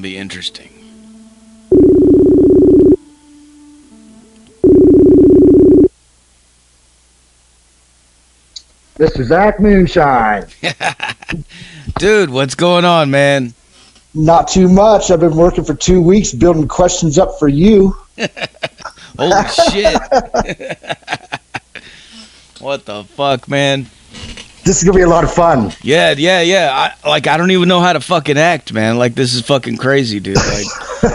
Be interesting. This is Zach Moonshine. Dude, what's going on, man? Not too much. I've been working for 2 weeks building questions up for you. Holy shit. What the fuck, man? This is going to be a lot of fun. Yeah. I don't even know how to fucking act, man. Like, this is fucking crazy, dude. Like, you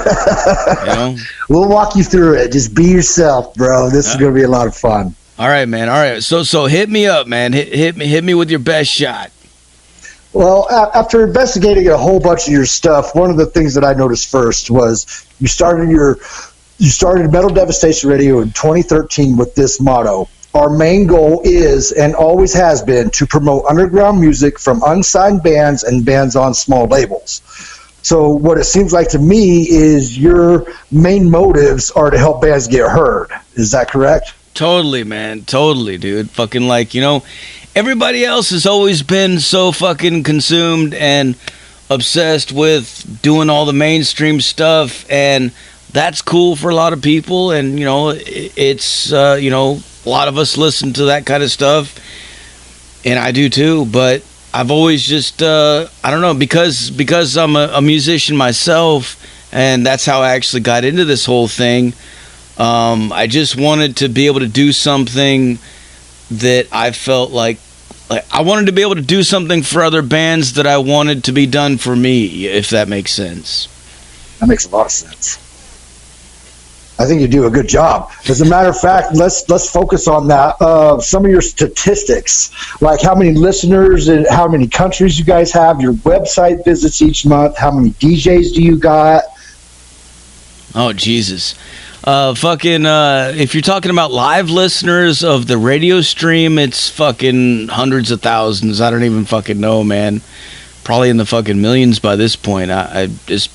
know? We'll walk you through it. Just be yourself, bro. This is going to be a lot of fun. All right, man. All right. So hit me up, man. Hit me with your best shot. Well, after investigating a whole bunch of your stuff, one of the things that I noticed first was you started Metal Devastation Radio in 2013 with this motto: our main goal is and always has been to promote underground music from unsigned bands and bands on small labels. So what it seems like to me is your main motives are to help bands get heard. Is that correct? Totally, man. Totally, dude. Fucking like, you know, everybody else has always been so fucking consumed and obsessed with doing all the mainstream stuff, and that's cool for a lot of people, and, you know, it's, you know, a lot of us listen to that kind of stuff, and I do too, but I've always just, I don't know, because I'm a musician myself, and that's how I actually got into this whole thing. I just wanted to be able to do something that I felt like I wanted to be able to do something for other bands that I wanted to be done for me, if that makes sense. That makes a lot of sense. I think you do a good job. As a matter of fact, let's focus on that. Some of your statistics, like how many listeners and how many countries you guys have, your website visits each month, how many DJs do you got? Oh, Jesus. If you're talking about live listeners of the radio stream, it's fucking hundreds of thousands. I don't even fucking know, man. Probably in the fucking millions by this point. It's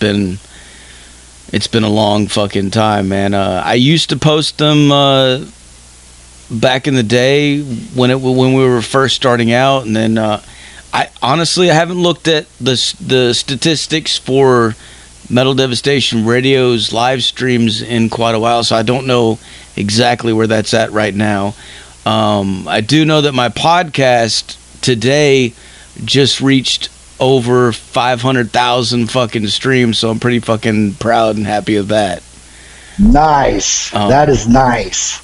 been a long fucking time, man. I used to post them back in the day when we were first starting out, and then I haven't looked at the statistics for Metal Devastation Radio's live streams in quite a while, so I don't know exactly where that's at right now. I do know that my podcast today just reached over 500,000 fucking streams, so I'm pretty fucking proud and happy of that. Nice. That is nice.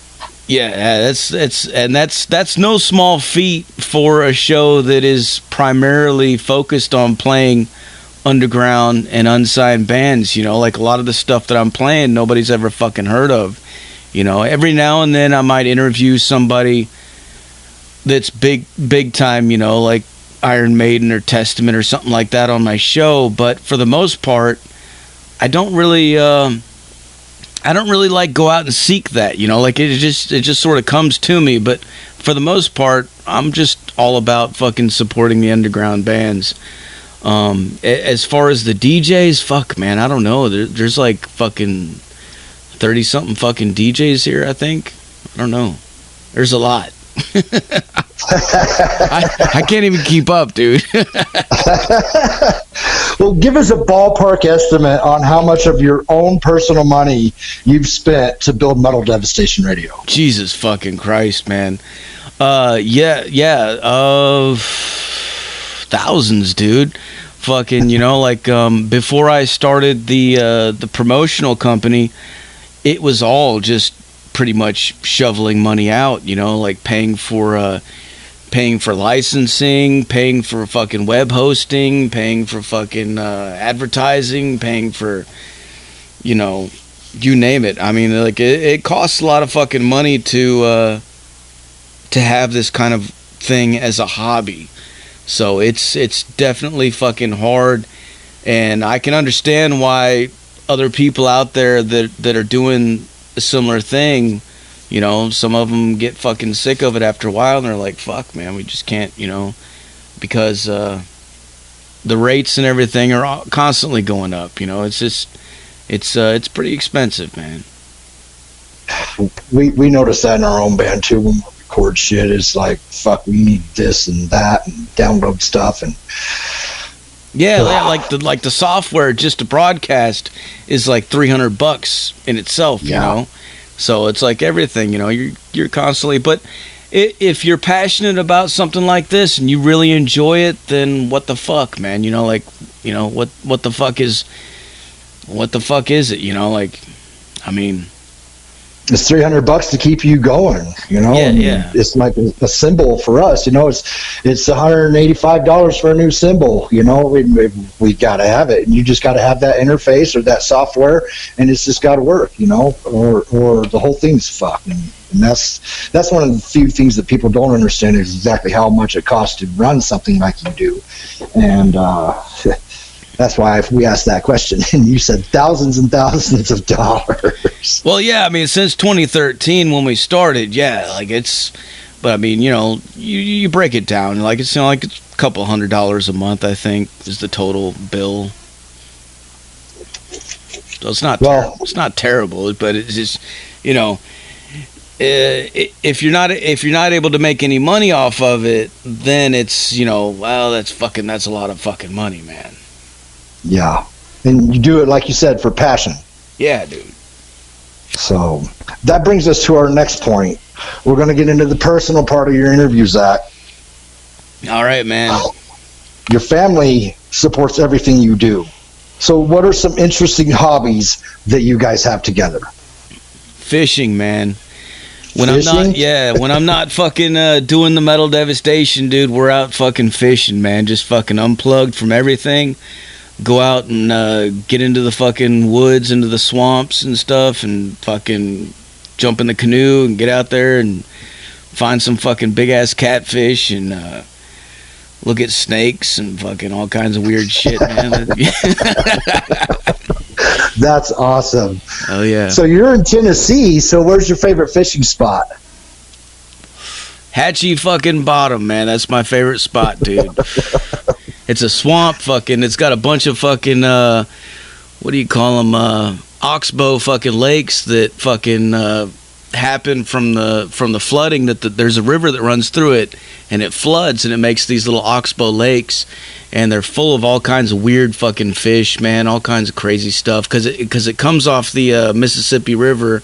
Yeah, that's no small feat for a show that is primarily focused on playing underground and unsigned bands. You know, like a lot of the stuff that I'm playing, nobody's ever fucking heard of. You know, every now and then I might interview somebody that's big time, you know, like Iron Maiden or Testament or something like that on my show, but for the most part, I don't really like go out and seek that, you know, like it just sort of comes to me, but for the most part, I'm just all about fucking supporting the underground bands. As far as the DJs, fuck, man, I don't know. There's like fucking 30 something fucking DJs here, I think. I don't know. There's a lot. I can't even keep up, dude. Well, give us a ballpark estimate on how much of your own personal money you've spent to build Metal Devastation Radio. Jesus fucking Christ, man. Thousands, dude. Fucking, you know, like before I started the promotional company, it was all just pretty much shoveling money out, you know, like paying for licensing, paying for fucking web hosting, paying for fucking advertising, paying for, you know, you name it. I mean, like it costs a lot of fucking money to have this kind of thing as a hobby. So it's definitely fucking hard, and I can understand why other people out there that are doing a similar thing, you know, some of them get fucking sick of it after a while, and they're like, fuck, man, we just can't, you know, because the rates and everything are constantly going up, you know. It's just, it's pretty expensive, man. We notice that in our own band too when we record shit. It's like, fuck, we need this and that and download stuff, and Yeah, like the software just to broadcast is like $300 in itself, you know. So it's like everything, you know. You're constantly, but if you're passionate about something like this and you really enjoy it, then what the fuck, man? You know, like, you know, what the fuck is it? You know, like, I mean, it's $300 to keep you going, you know. Yeah. It's like a symbol for us, you know. It's $185 for a new symbol, you know. We got to have it, and you just got to have that interface or that software, and it's just got to work, you know, or the whole thing's fucked. And that's one of the few things that people don't understand is exactly how much it costs to run something like you do, and that's why we asked that question, and you said thousands and thousands of dollars. Well, yeah, I mean, since 2013 when we started, yeah, like but I mean, you know, you break it down, like it's, you know, like it's a couple $100 a month, I think, is the total bill. So it's not terrible, but it's just, you know, if you're not able to make any money off of it, then it's, you know, well, that's a lot of fucking money, man. Yeah, and you do it, like you said, for passion. Yeah, dude. So that brings us to our next point. We're going to get into the personal part of your interview, Zach. All right, man. Your family supports everything you do. So what are some interesting hobbies that you guys have together? Fishing, man. When Fishing? when I'm not fucking doing the Metal Devastation, dude, we're out fucking fishing, man. Just fucking unplugged from everything. Go out and get into the fucking woods, into the swamps and stuff, and fucking jump in the canoe and get out there and find some fucking big ass catfish and look at snakes and fucking all kinds of weird shit, man. That's awesome. Oh yeah. So you're in Tennessee. So where's your favorite fishing spot? Hatchie fucking Bottom, man. That's my favorite spot, dude. It's a swamp, fucking. It's got a bunch of fucking, what do you call them? Oxbow fucking lakes that fucking happen from the flooding. There's a river that runs through it, and it floods, and it makes these little oxbow lakes, and they're full of all kinds of weird fucking fish, man. All kinds of crazy stuff, because it comes off the Mississippi River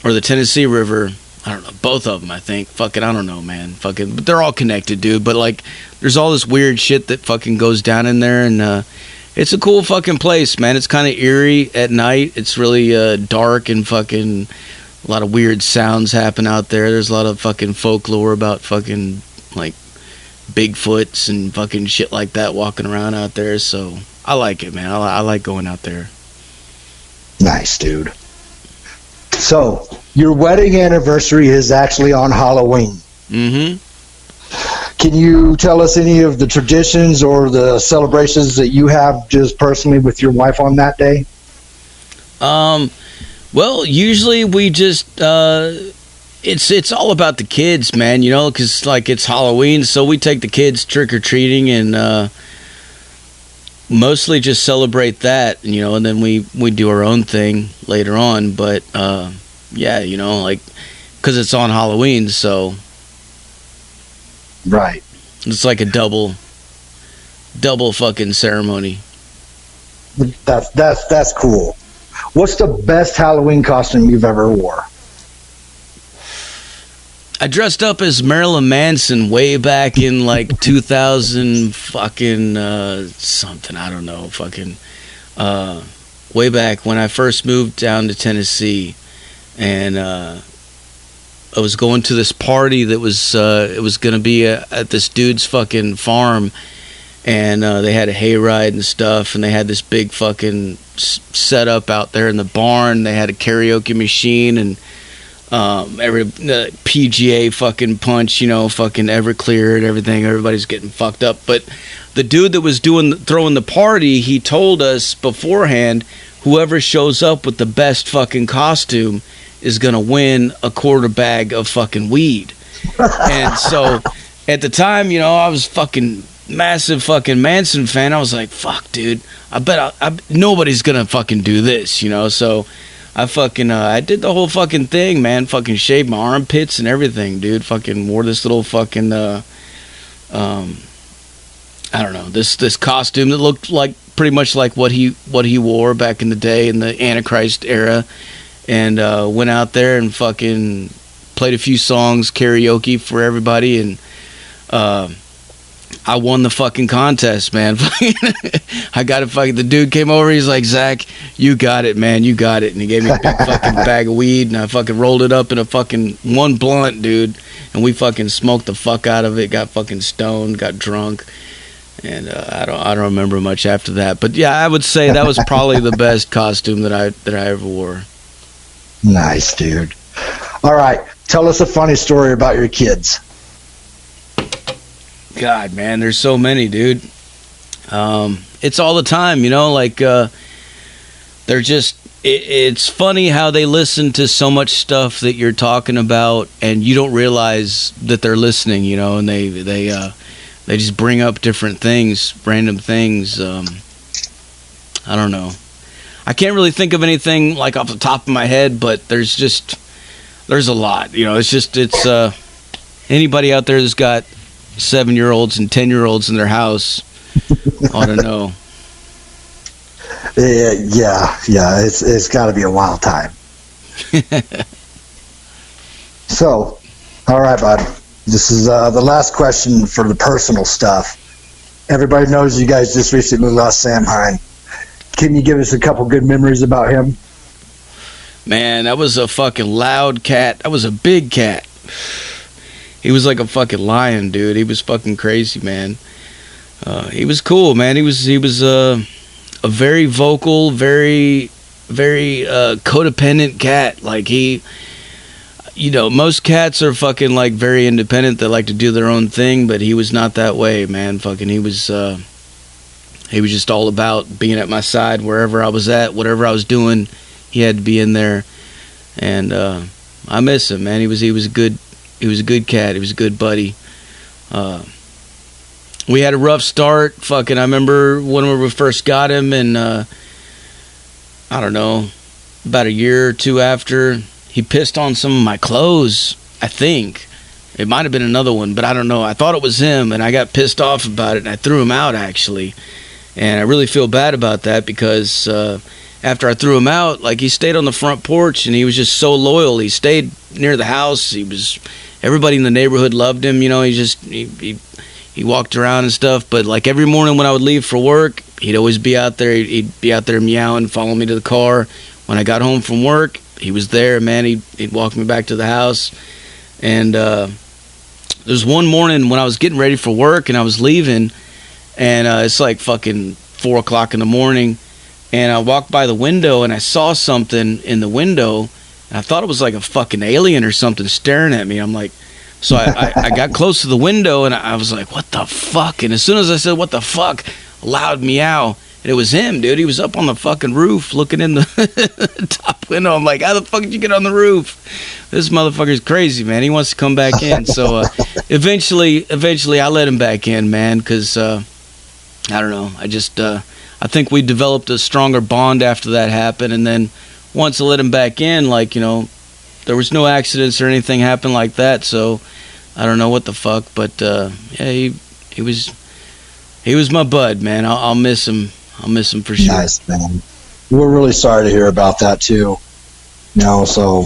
or the Tennessee River. I don't know, both of them, I think. Fucking, I don't know, man. Fucking, but they're all connected, dude. But like, there's all this weird shit that fucking goes down in there, and it's a cool fucking place, man. It's kind of eerie at night. It's really dark and fucking a lot of weird sounds happen out there. There's a lot of fucking folklore about fucking like Bigfoots and fucking shit like that walking around out there. So I like it, man. I like going out there. Nice, dude. So your wedding anniversary is actually on Halloween. Mm-hmm. Can you tell us any of the traditions or the celebrations that you have just personally with your wife on that day? Well, usually we just it's all about the kids, man, you know, because like it's Halloween, so we take the kids trick-or-treating and mostly just celebrate that, you know, and then we do our own thing later on. But yeah, you know, like because it's on Halloween, so right, it's like a double fucking ceremony. That's cool. What's the best Halloween costume you've ever wore? I dressed up as Marilyn Manson way back in like 2000 fucking something, I don't know, fucking way back when I first moved down to Tennessee, and I was going to this party that was it was gonna be at this dude's fucking farm, and they had a hayride and stuff, and they had this big fucking setup out there in the barn. They had a karaoke machine and every PGA fucking punch, you know, fucking Everclear and everything. Everybody's getting fucked up. But the dude that was throwing the party, he told us beforehand, whoever shows up with the best fucking costume is gonna win a quarter bag of fucking weed. And so at the time, you know, I was fucking massive fucking Manson fan. I was like, fuck, dude, I bet nobody's gonna fucking do this, you know. So I fucking I did the whole fucking thing, man. Fucking shaved my armpits and everything, dude. Fucking wore this little fucking I don't know, this costume that looked like pretty much like what he wore back in the day in the Antichrist era, and went out there and fucking played a few songs, karaoke for everybody, and I won the fucking contest, man. I got it. Fucking the dude came over. He's like, Zach, you got it, man. You got it. And he gave me a big fucking bag of weed, and I fucking rolled it up in a fucking one blunt, dude. And we fucking smoked the fuck out of it. Got fucking stoned. Got drunk. And I don't remember much after that. But yeah, I would say that was probably the best costume that I ever wore. Nice, dude. All right, tell us a funny story about your kids. God, man, there's so many, dude. It's all the time, you know, like, they're just, it's funny how they listen to so much stuff that you're talking about, and you don't realize that they're listening, you know, and they just bring up different things, random things. I don't know. I can't really think of anything, like, off the top of my head, but there's a lot, you know, it's anybody out there that's got 7-year-olds and 10-year-olds in their house ought to know. Yeah, it's got to be a wild time. So, all right, bud. This is the last question for the personal stuff. Everybody knows you guys just recently lost Samhain. Can you give us a couple good memories about him? Man, that was a fucking loud cat. That was a big cat. He was like a fucking lion, dude. He was fucking crazy, man. He was cool, man. He was a very vocal, very codependent cat. Like he, you know, most cats are fucking like very independent. They like to do their own thing, but he was not that way, man. Fucking, he was just all about being at my side wherever I was at, whatever I was doing. He had to be in there, and I miss him, man. He was a good. He was a good cat. He was a good buddy. We had a rough start. Fucking, I remember when we first got him, and I don't know, about a year or two after, he pissed on some of my clothes, I think. It might have been another one, but I don't know. I thought it was him, and I got pissed off about it, and I threw him out, actually. And I really feel bad about that because after I threw him out, like, he stayed on the front porch, and he was just so loyal. He stayed near the house. Everybody in the neighborhood loved him, you know. He walked around and stuff, but like every morning when I would leave for work, he'd always be out there. He'd be out there meowing, follow me to the car. When I got home from work, he was there, man. He'd walk me back to the house. And there's one morning when I was getting ready for work and I was leaving, and it's like fucking 4 o'clock in the morning, and I walked by the window and I saw something in the window. And I thought it was like a fucking alien or something staring at me. I'm like, so I got close to the window and I was like, what the fuck? And as soon as I said, what the fuck, a loud meow. And it was him, dude. He was up on the fucking roof looking in the top window. I'm like, how the fuck did you get on the roof? This motherfucker's crazy, man. He wants to come back in. So eventually I let him back in, man, because I don't know. I think we developed a stronger bond after that happened. And then once I let him back in, like, you know, there was no accidents or anything happened like that, so I don't know what the fuck, but yeah, he was my bud, man. I'll miss him. I'll miss him for sure. Nice, man. We're really sorry to hear about that too. You know, so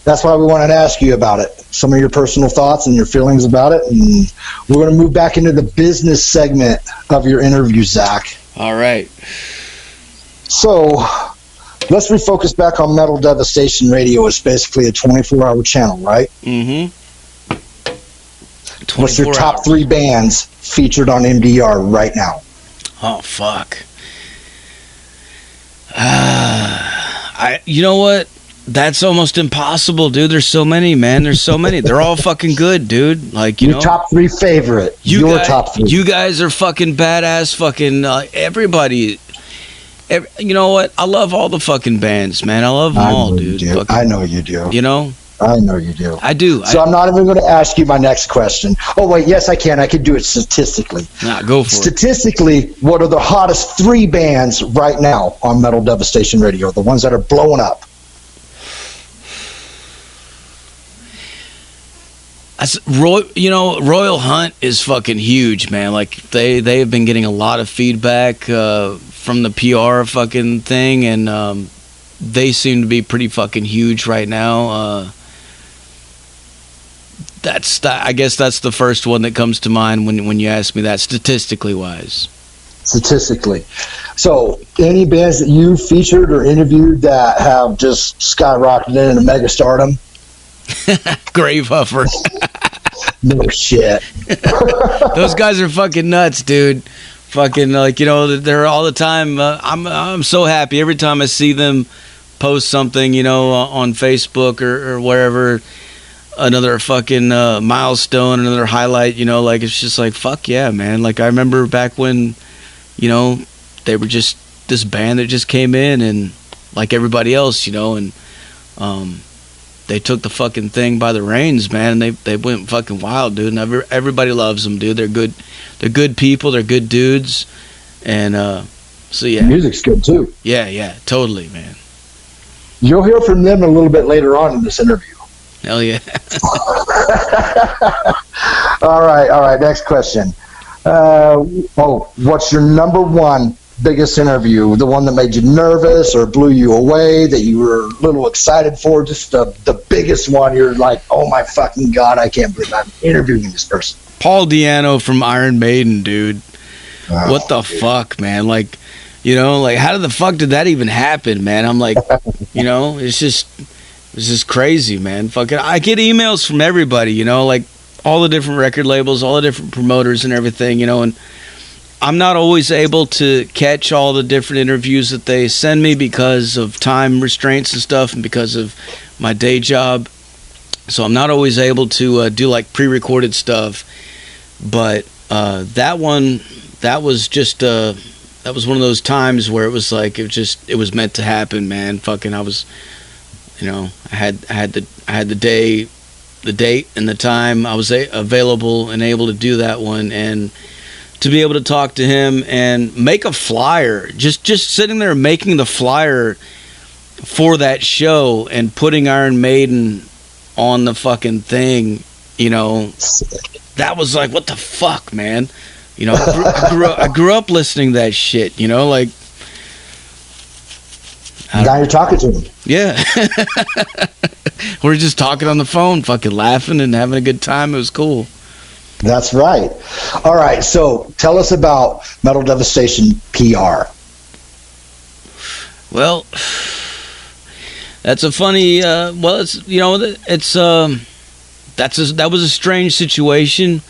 that's why we wanted to ask you about it. Some of your personal thoughts and your feelings about it, and we're going to move back into the business segment of your interview, Zach. All right. So let's refocus back on Metal Devastation Radio. It's basically a 24-hour channel, right? Mm-hmm. What's your top 3 bands featured on MDR right now? Oh, fuck. You know what? That's almost impossible, dude. There's so many, man. There's so many. They're all fucking good, dude. Like, you know, top 3 favorite. Top 3. You guys are fucking badass. Fucking everybody. You know what? I love all the fucking bands, man. I love them all, dude. I know you do. You know? I know you do. I do. So I'm not even going to ask you my next question. Oh, wait, yes, I can. I can do it statistically. Nah, go for it. Statistically, what are the hottest 3 bands right now on Metal Devastation Radio? The ones that are blowing up. Royal Hunt is fucking huge, man. Like they have been getting a lot of feedback from the PR fucking thing, and they seem to be pretty fucking huge right now. I guess that's the first one that comes to mind when you ask me that, statistically wise. Statistically. So, any bands that you featured or interviewed that have just skyrocketed into megastardom? Gravehuffer. No shit. Those guys are fucking nuts, dude. Fucking they're all the time. I'm so happy every time I see them post something, on Facebook or wherever. Another fucking milestone, another highlight. It's just like, fuck yeah, man. Like I remember back when, they were just this band that just came in and like everybody else, and they took the fucking thing by the reins, man. And they went fucking wild, dude. And everybody loves them, dude. They're good people. They're good dudes. And so yeah, music's good too. Yeah, totally, man. You'll hear from them a little bit later on in this interview. Hell yeah. All right. Next question. What's your number one biggest interview? The one that made you nervous or blew you away, that you were a little excited for? Just the biggest one. You're like, oh my fucking God, I can't believe I'm interviewing this person. Paul Di'Anno from Iron Maiden, dude. Oh, what the fuck, man? Like, how the fuck did that even happen, man? I'm like, it's just crazy, man. Fucking, I get emails from everybody, like all the different record labels, all the different promoters and everything, and I'm not always able to catch all the different interviews that they send me because of time restraints and stuff, and because of my day job. So I'm not always able to do like pre-recorded stuff. But that was just that was one of those times where it was like it was meant to happen, man. Fucking, I was, I had the date and the time. I was available and able to do that one, and to be able to talk to him and make a flyer, just sitting there making the flyer for that show and putting Iron Maiden on the fucking thing, that was like, what the fuck, man? I grew up listening to that shit, like. Now you're talking to him. Yeah. We're just talking on the phone, fucking laughing and having a good time. It was cool. That's right. All right, so tell us about Metal Devastation PR. Well, that's a funny. That was a strange situation.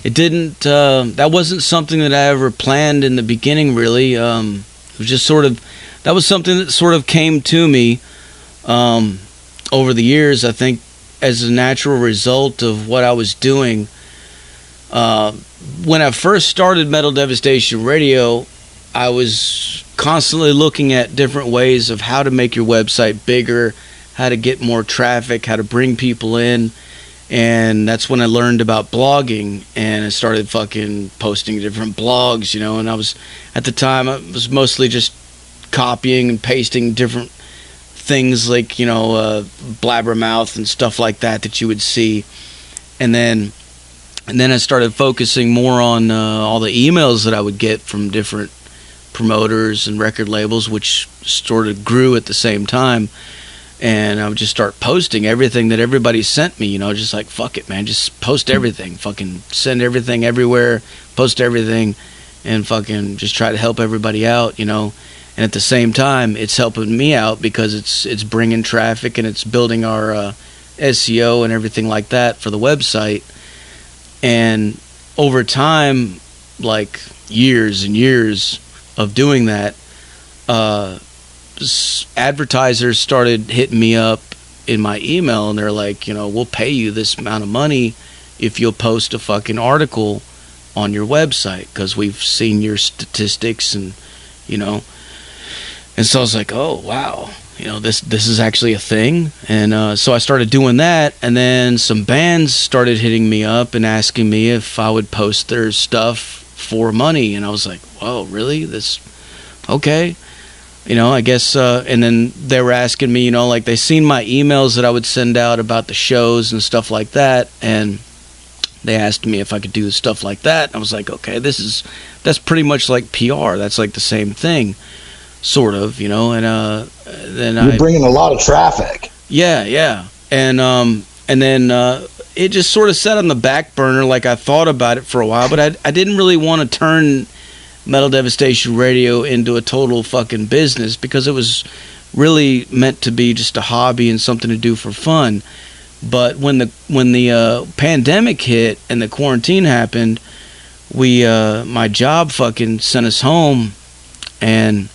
It didn't. That wasn't something that I ever planned in the beginning. Really, it was just sort of. That was something that sort of came to me over the years. I think as a natural result of what I was doing. When I first started Metal Devastation Radio, I was constantly looking at different ways of how to make your website bigger, how to get more traffic, how to bring people in. And that's when I learned about blogging, and I started fucking posting different blogs, and I was, at the time, I was mostly just copying and pasting different things like, blabbermouth and stuff like that you would see. And then I started focusing more on all the emails that I would get from different promoters and record labels, which sort of grew at the same time. And I would just start posting everything that everybody sent me, just like, fuck it, man, just post everything. Fucking send everything everywhere, post everything, and fucking just try to help everybody out, And at the same time, it's helping me out because it's bringing traffic and it's building our SEO and everything like that for the website. And over time, like years and years of doing that, advertisers started hitting me up in my email, and they're like, we'll pay you this amount of money if you'll post a fucking article on your website, because we've seen your statistics, and and so I was like, oh wow, this is actually a thing. And so I started doing that, and then some bands started hitting me up and asking me if I would post their stuff for money, and I was like, whoa, really? This okay? I guess, and then they were asking me, like, they seen my emails that I would send out about the shows and stuff like that, and they asked me if I could do stuff like that. I was like, okay, that's pretty much like PR. That's like the same thing, sort of, you know. And then you're bringing a lot of traffic. Yeah. And then it just sort of sat on the back burner. Like, I thought about it for a while, but I didn't really want to turn Metal Devastation Radio into a total fucking business, because it was really meant to be just a hobby and something to do for fun. But when the pandemic hit and the quarantine happened, my job fucking sent us home, and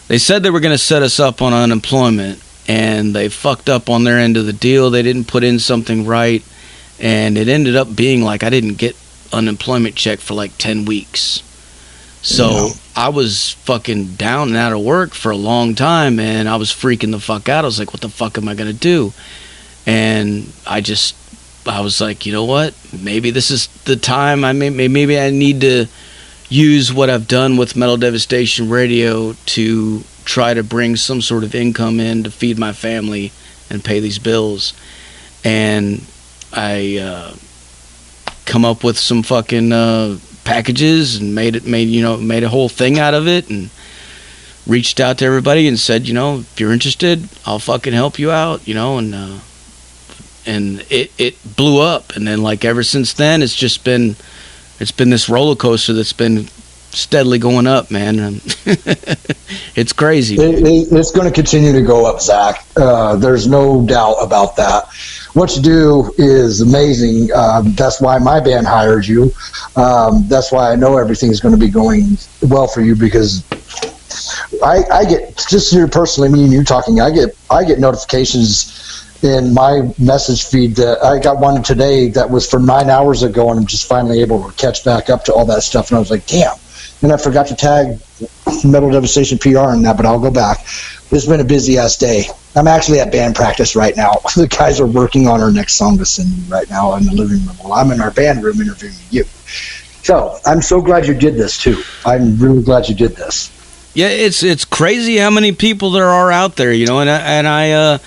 they said they were going to set us up on unemployment, and they fucked up on their end of the deal. They didn't put in something right, and it ended up being like I didn't get unemployment check for like 10 weeks. So I was fucking down and out of work for a long time, and I was freaking the fuck out. I was like, what the fuck am I going to do? And I was like, you know what? Maybe this is the time. Maybe I need to use what I've done with Metal Devastation Radio to try to bring some sort of income in to feed my family and pay these bills. And I come up with some fucking packages and made a whole thing out of it, and reached out to everybody and said, you know, if you're interested, I'll fucking help you out, you know. And it blew up, and then like ever since then it's been this roller coaster that's been steadily going up, man. It's crazy. It's going to continue to go up, Zach. There's no doubt about that. What you do is amazing. That's why my band hired you. That's why I know everything's going to be going well for you, because I get, just here personally, me and you talking, I get notifications in my message feed that I got one today that was from 9 hours ago, and I'm just finally able to catch back up to all that stuff. And I was like, damn. And I forgot to tag Metal Devastation PR in that, but I'll go back. It's been a busy ass day. I'm actually at band practice right now. The guys are working on our next song to sing right now in the living room. Well, I'm in our band room interviewing you. So I'm so glad you did this too. I'm really glad you did this. Yeah, it's crazy how many people there are out there, you know. And I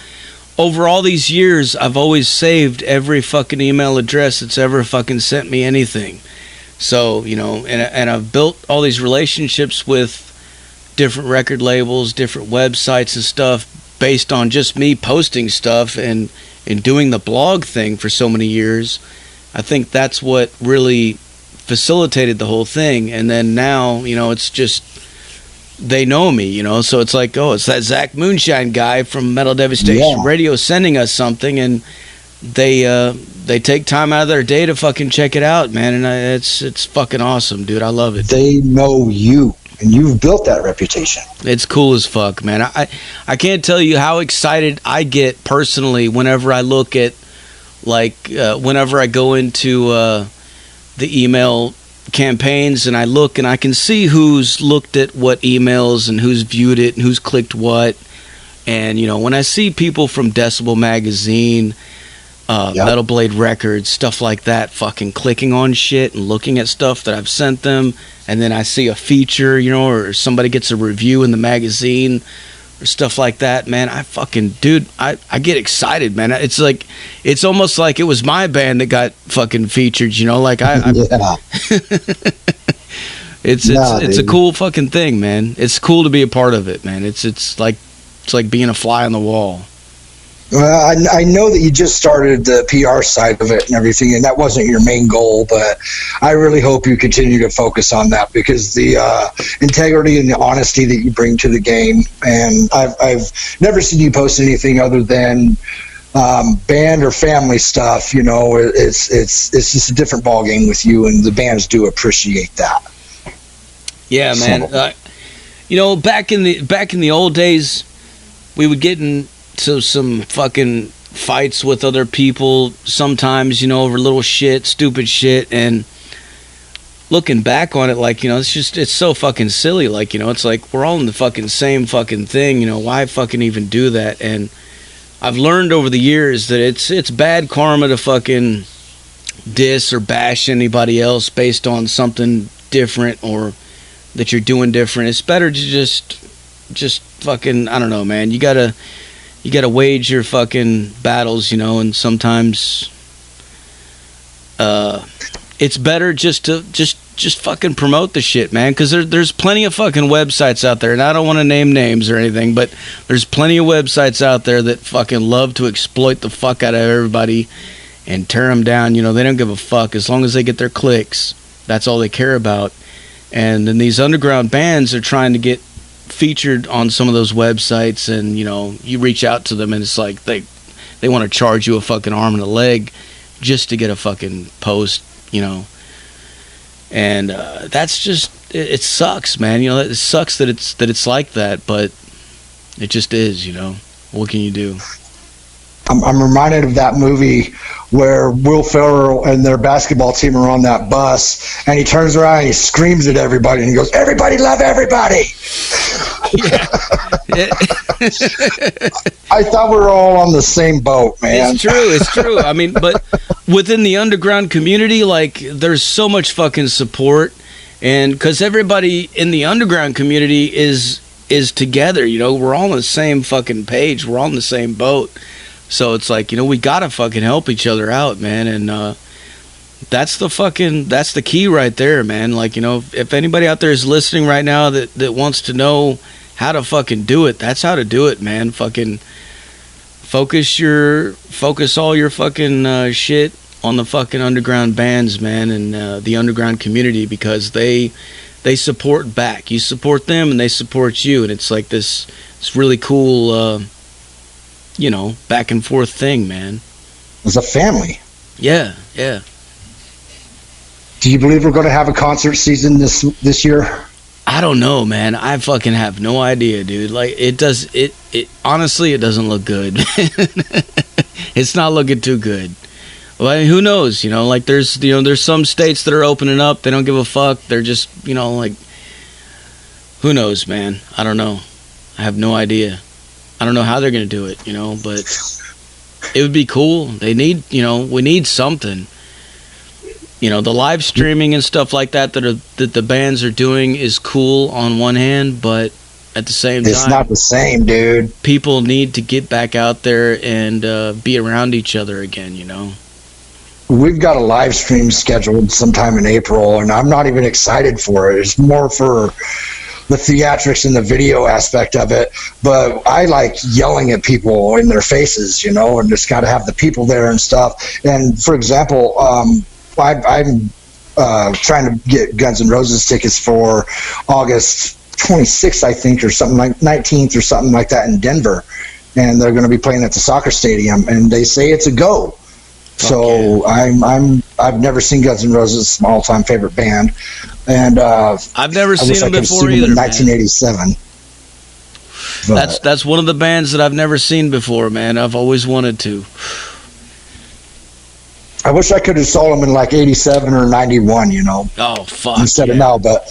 over all these years, I've always saved every fucking email address that's ever fucking sent me anything. So, you know, and I've built all these relationships with different record labels, different websites and stuff, based on just me posting stuff and doing the blog thing for so many years. I think that's what really facilitated the whole thing. And then now, you know, it's just, they know me, you know, so it's like, oh, it's that Zach Moonshine guy from Metal Devastation Radio sending us something, and they take time out of their day to fucking check it out, man. And it's fucking awesome, dude. I love it. They know you, and you've built that reputation. It's cool as fuck, man. I can't tell you how excited I get personally whenever I look at, like, whenever I go into the email campaigns and I look and I can see who's looked at what emails and who's viewed it and who's clicked what. And, you know, when I see people from Decibel Magazine, Metal Blade Records, stuff like that, fucking clicking on shit and looking at stuff that I've sent them, and then I see a feature, you know, or somebody gets a review in the magazine or stuff like that, man, I get excited, man. It's like, it's almost like it was my band that got fucking featured, you know, like it's a cool fucking thing, man. It's cool to be a part of it, man. It's like being a fly on the wall. Well, I know that you just started the PR side of it and everything, and that wasn't your main goal, but I really hope you continue to focus on that, because the integrity and the honesty that you bring to the game, and I've never seen you post anything other than band or family stuff, you know. It's just a different ballgame with you, and the bands do appreciate that. Yeah, man. So, you know, back in the old days, we would get into some fucking fights with other people sometimes, you know, over little shit, stupid shit, and looking back on it, like, you know, it's so fucking silly, like, you know, it's like we're all in the fucking same fucking thing, you know, why fucking even do that? And I've learned over the years that it's bad karma to fucking diss or bash anybody else based on something different or that you're doing different. It's better to just fucking, I don't know, man. You gotta wage your fucking battles, you know, and sometimes it's better just to just fucking promote the shit, man, because there's plenty of fucking websites out there, and I don't want to name names or anything, but there's plenty of websites out there that fucking love to exploit the fuck out of everybody and tear them down. You know, they don't give a fuck as long as they get their clicks. That's all they care about. And then these underground bands are trying to get featured on some of those websites, and you know, you reach out to them and it's like they want to charge you a fucking arm and a leg just to get a fucking post, you know. And that's just it sucks, man. You know, it sucks that it's like that, but it just is, you know. What can you do? I'm reminded of that movie where Will Ferrell and their basketball team are on that bus, and he turns around and he screams at everybody, and he goes, "Everybody love everybody!" Yeah. I thought we were all on the same boat, man. It's true. I mean, but within the underground community, like, there's so much fucking support, and because everybody in the underground community is together, you know, we're all on the same fucking page, we're all in the same boat. So it's like, you know, we gotta fucking help each other out, man, and that's the key right there, man. Like, you know, if anybody out there is listening right now that wants to know how to fucking do it, that's how to do it, man. Fucking focus all your fucking shit on the fucking underground bands, man, and the underground community, because they support back. You support them and they support you, and it's like this really cool you know, back and forth thing, man. It's a family. Yeah. Do you believe we're going to have a concert season this year? I don't know, man. I fucking have no idea, dude. Like, it honestly, it doesn't look good. It's not looking too good. Well, who knows? You know, like, there's some states that are opening up. They don't give a fuck. They're just, you know, like, who knows, man? I don't know. I have no idea. I don't know how they're going to do it, you know, but it would be cool. They need, you know, we need something. You know, the live streaming and stuff like that the bands are doing is cool on one hand, but at the same time, it's not the same, dude. People need to get back out there and be around each other again, you know. We've got a live stream scheduled sometime in April, and I'm not even excited for it. It's more for the theatrics and the video aspect of it, but I like yelling at people in their faces, you know, and just got to have the people there and stuff. And for example, I'm trying to get Guns N' Roses tickets for August 26th, I think, or something like 19th or something like that in Denver, and they're going to be playing at the soccer stadium, and they say it's a go. So yeah. I've never seen Guns N' Roses, my all-time favorite band, and I've never seen them before either. In 1987. That's one of the bands that I've never seen before, man. I've always wanted to. I wish I could have saw them in like 87 or 91, you know. Oh, fuck. Instead of now, but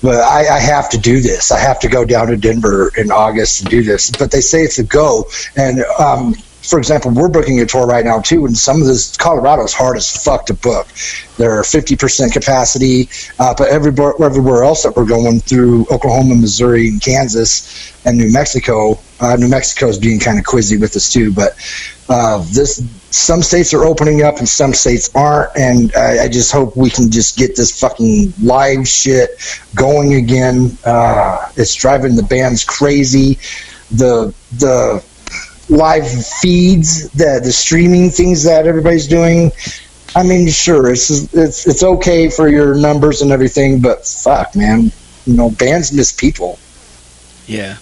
I have to do this. I have to go down to Denver in August and do this. But they say it's a go, and for example, we're booking a tour right now too, and some of this Colorado's hard as fuck to book. They're 50% capacity, but everywhere else that we're going through, Oklahoma, Missouri, and Kansas, and New Mexico. New Mexico's being kind of quizzy with us too, but some states are opening up and some states aren't, and I just hope we can just get this fucking live shit going again. It's driving the bands crazy. The live feeds, the streaming things that everybody's doing. I mean, sure, it's okay for your numbers and everything, but fuck, man, you know, bands miss people. Yeah.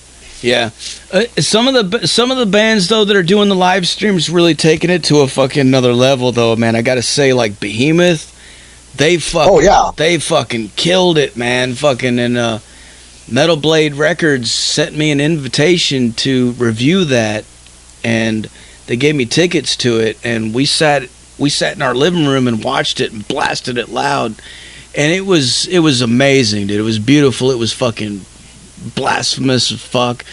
Some of the bands though that are doing the live streams really taking it to a fucking another level though, man. I gotta say, like Behemoth, they fucking killed it, man. Fucking, and Metal Blade Records sent me an invitation to review that, and they gave me tickets to it, and we sat in our living room and watched it and blasted it loud, and it was amazing, dude. It was beautiful. It was fucking blasphemous as fuck.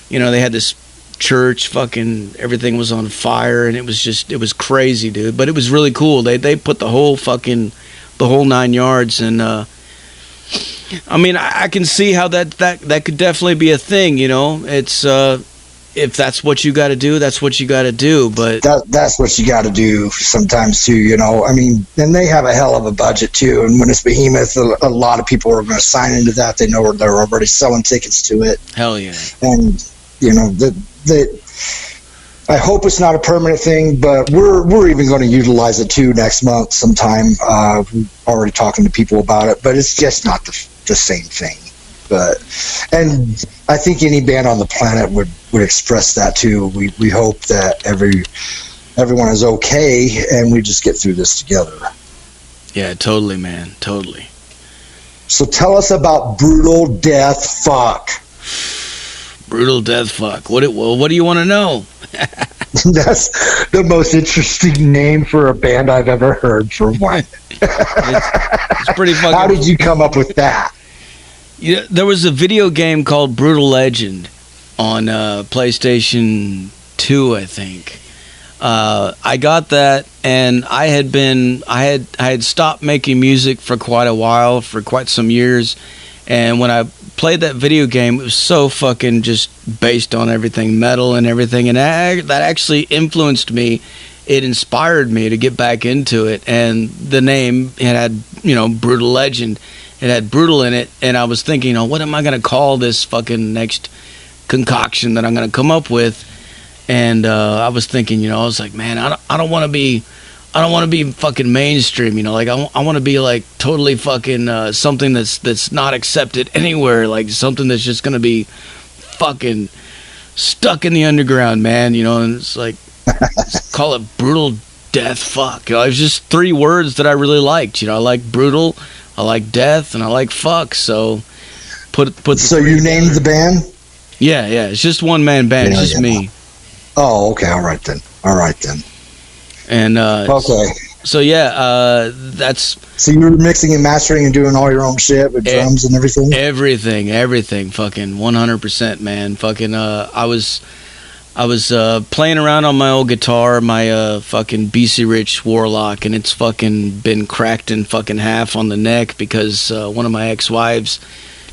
You know, they had this church, fucking everything was on fire, and it was crazy, dude. But it was really cool. They put the whole 9 yards, and I mean, I can see how that could definitely be a thing, you know. It's if that's what you got to do, that's what you got to do. But that's what you got to do sometimes too, you know. I mean, and they have a hell of a budget too. And when it's Behemoth, a lot of people are going to sign into that. They know they're already selling tickets to it. Hell yeah. And you know, I hope it's not a permanent thing, but we're even going to utilize it too next month sometime. We're already talking to people about it, but it's just not the same thing. And I think any band on the planet would express that too. We hope that everyone is okay and we just get through this together. Yeah, totally, man. Totally. So tell us about Brutal Death Fuck. Brutal Death Fuck. What do you want to know? That's the most interesting name for a band I've ever heard for one. It's pretty fucking. How did you come up with that? Yeah, there was a video game called Brutal Legend on PlayStation 2, I think. I got that, and I had stopped making music for quite a while, for quite some years, and when I played that video game, it was so fucking just based on everything metal and everything, and that actually influenced me. It inspired me to get back into it, and the name, it had, Brutal Legend. It had brutal in it, and I was thinking, what am I going to call this fucking next concoction that I'm going to come up with? And I was thinking, I was like, man, I don't want to be fucking mainstream, like I want to be like totally fucking something that's not accepted anywhere, like something that's just going to be fucking stuck in the underground, man, and it's like, call it Brutal Death Fuck. It was just 3 words that I really liked. I like brutal, I like death, and I like fuck. So put. So you named the band? Yeah. It's just one man band. It's just me. Oh, okay. All right then. And okay. So yeah, that's. So you were mixing and mastering and doing all your own shit with drums and everything. Everything, fucking 100%, man. Fucking, I was playing around on my old guitar, my fucking BC Rich Warlock, and it's fucking been cracked in fucking half on the neck because one of my ex-wives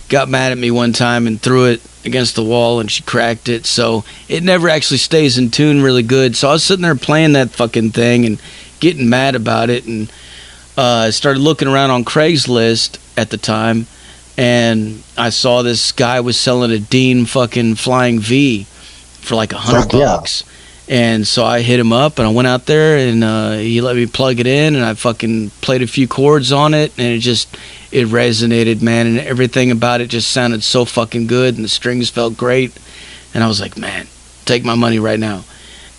got mad at me one time and threw it against the wall and she cracked it, so it never actually stays in tune really good. So I was sitting there playing that fucking thing and getting mad about it, and I started looking around on Craigslist at the time, and I saw this guy was selling a Dean fucking Flying V for like $100. And so I hit him up and I went out there and he let me plug it in and I fucking played a few chords on it and it resonated, man, and everything about it just sounded so fucking good and the strings felt great, and I was like, man, take my money right now.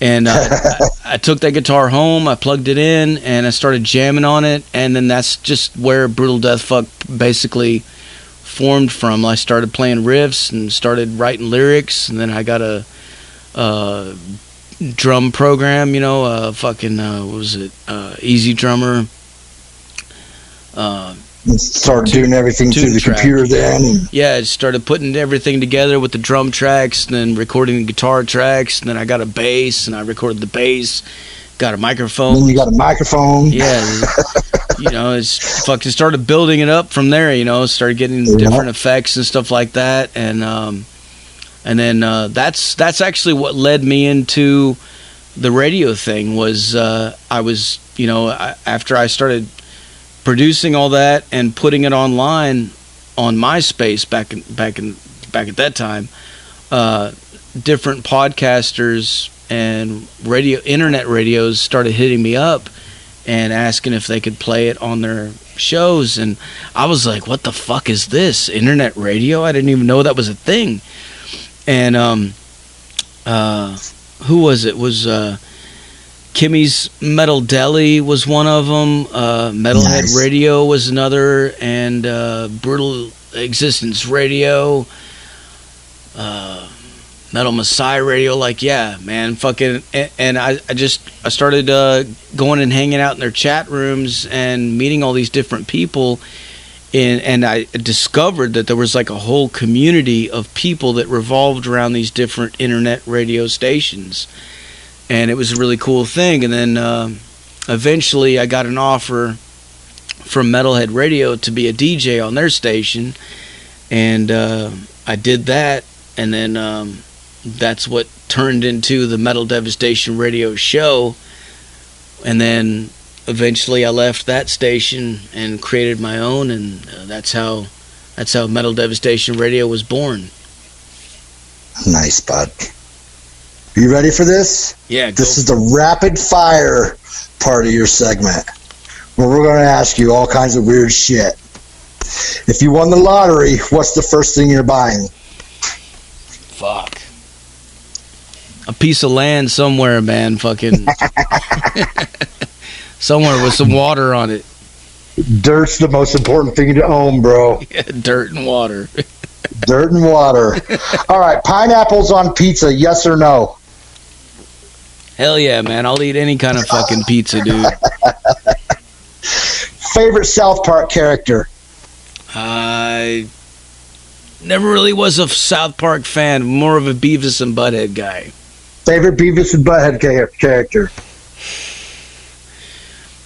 And I took that guitar home, I plugged it in, and I started jamming on it, and then that's just where Brutal Death Fuck basically formed from. I started playing riffs and started writing lyrics, and then I got a drum program, what was it, Easy Drummer. Started doing everything through the computer then. Yeah, I started putting everything together with the drum tracks, and then recording the guitar tracks, and then I got a bass, and I recorded the bass, got a microphone. Then you got a microphone. Yeah, it's fucking started building it up from there, started getting different effects and stuff like that, and then that's actually what led me into the radio thing. Was I was, after I started producing all that and putting it online on MySpace back at that time, different podcasters and internet radios started hitting me up and asking if they could play it on their shows, and I was like, what the fuck is this, internet radio? I didn't even know that was a thing. And who was it? Was Kimmy's Metal Deli was one of them. Metalhead Radio was another, and Brutal Existence Radio, Metal Messiah Radio. Like, yeah, man, fucking. And I started going and hanging out in their chat rooms and meeting all these different people. And I discovered that there was like a whole community of people that revolved around these different internet radio stations. And it was a really cool thing. And then eventually I got an offer from Metalhead Radio to be a DJ on their station. And I did that. And then that's what turned into the Metal Devastation Radio show. And then eventually I left that station and created my own, and that's how Metal Devastation Radio was born. Nice, bud. Are you ready for this? Yeah. This is the rapid fire part of your segment, where we're going to ask you all kinds of weird shit. If you won the lottery, what's the first thing you're buying? Fuck. A piece of land somewhere, man. Fucking. Somewhere with some water on it. Dirt's the most important thing to own, bro. Yeah, dirt and water. Dirt and water. All right, pineapples on pizza, yes or no? Hell yeah, man. I'll eat any kind of fucking pizza, dude. Favorite South Park character? I never really was a South Park fan. More of a Beavis and Butthead guy. Favorite Beavis and Butthead character?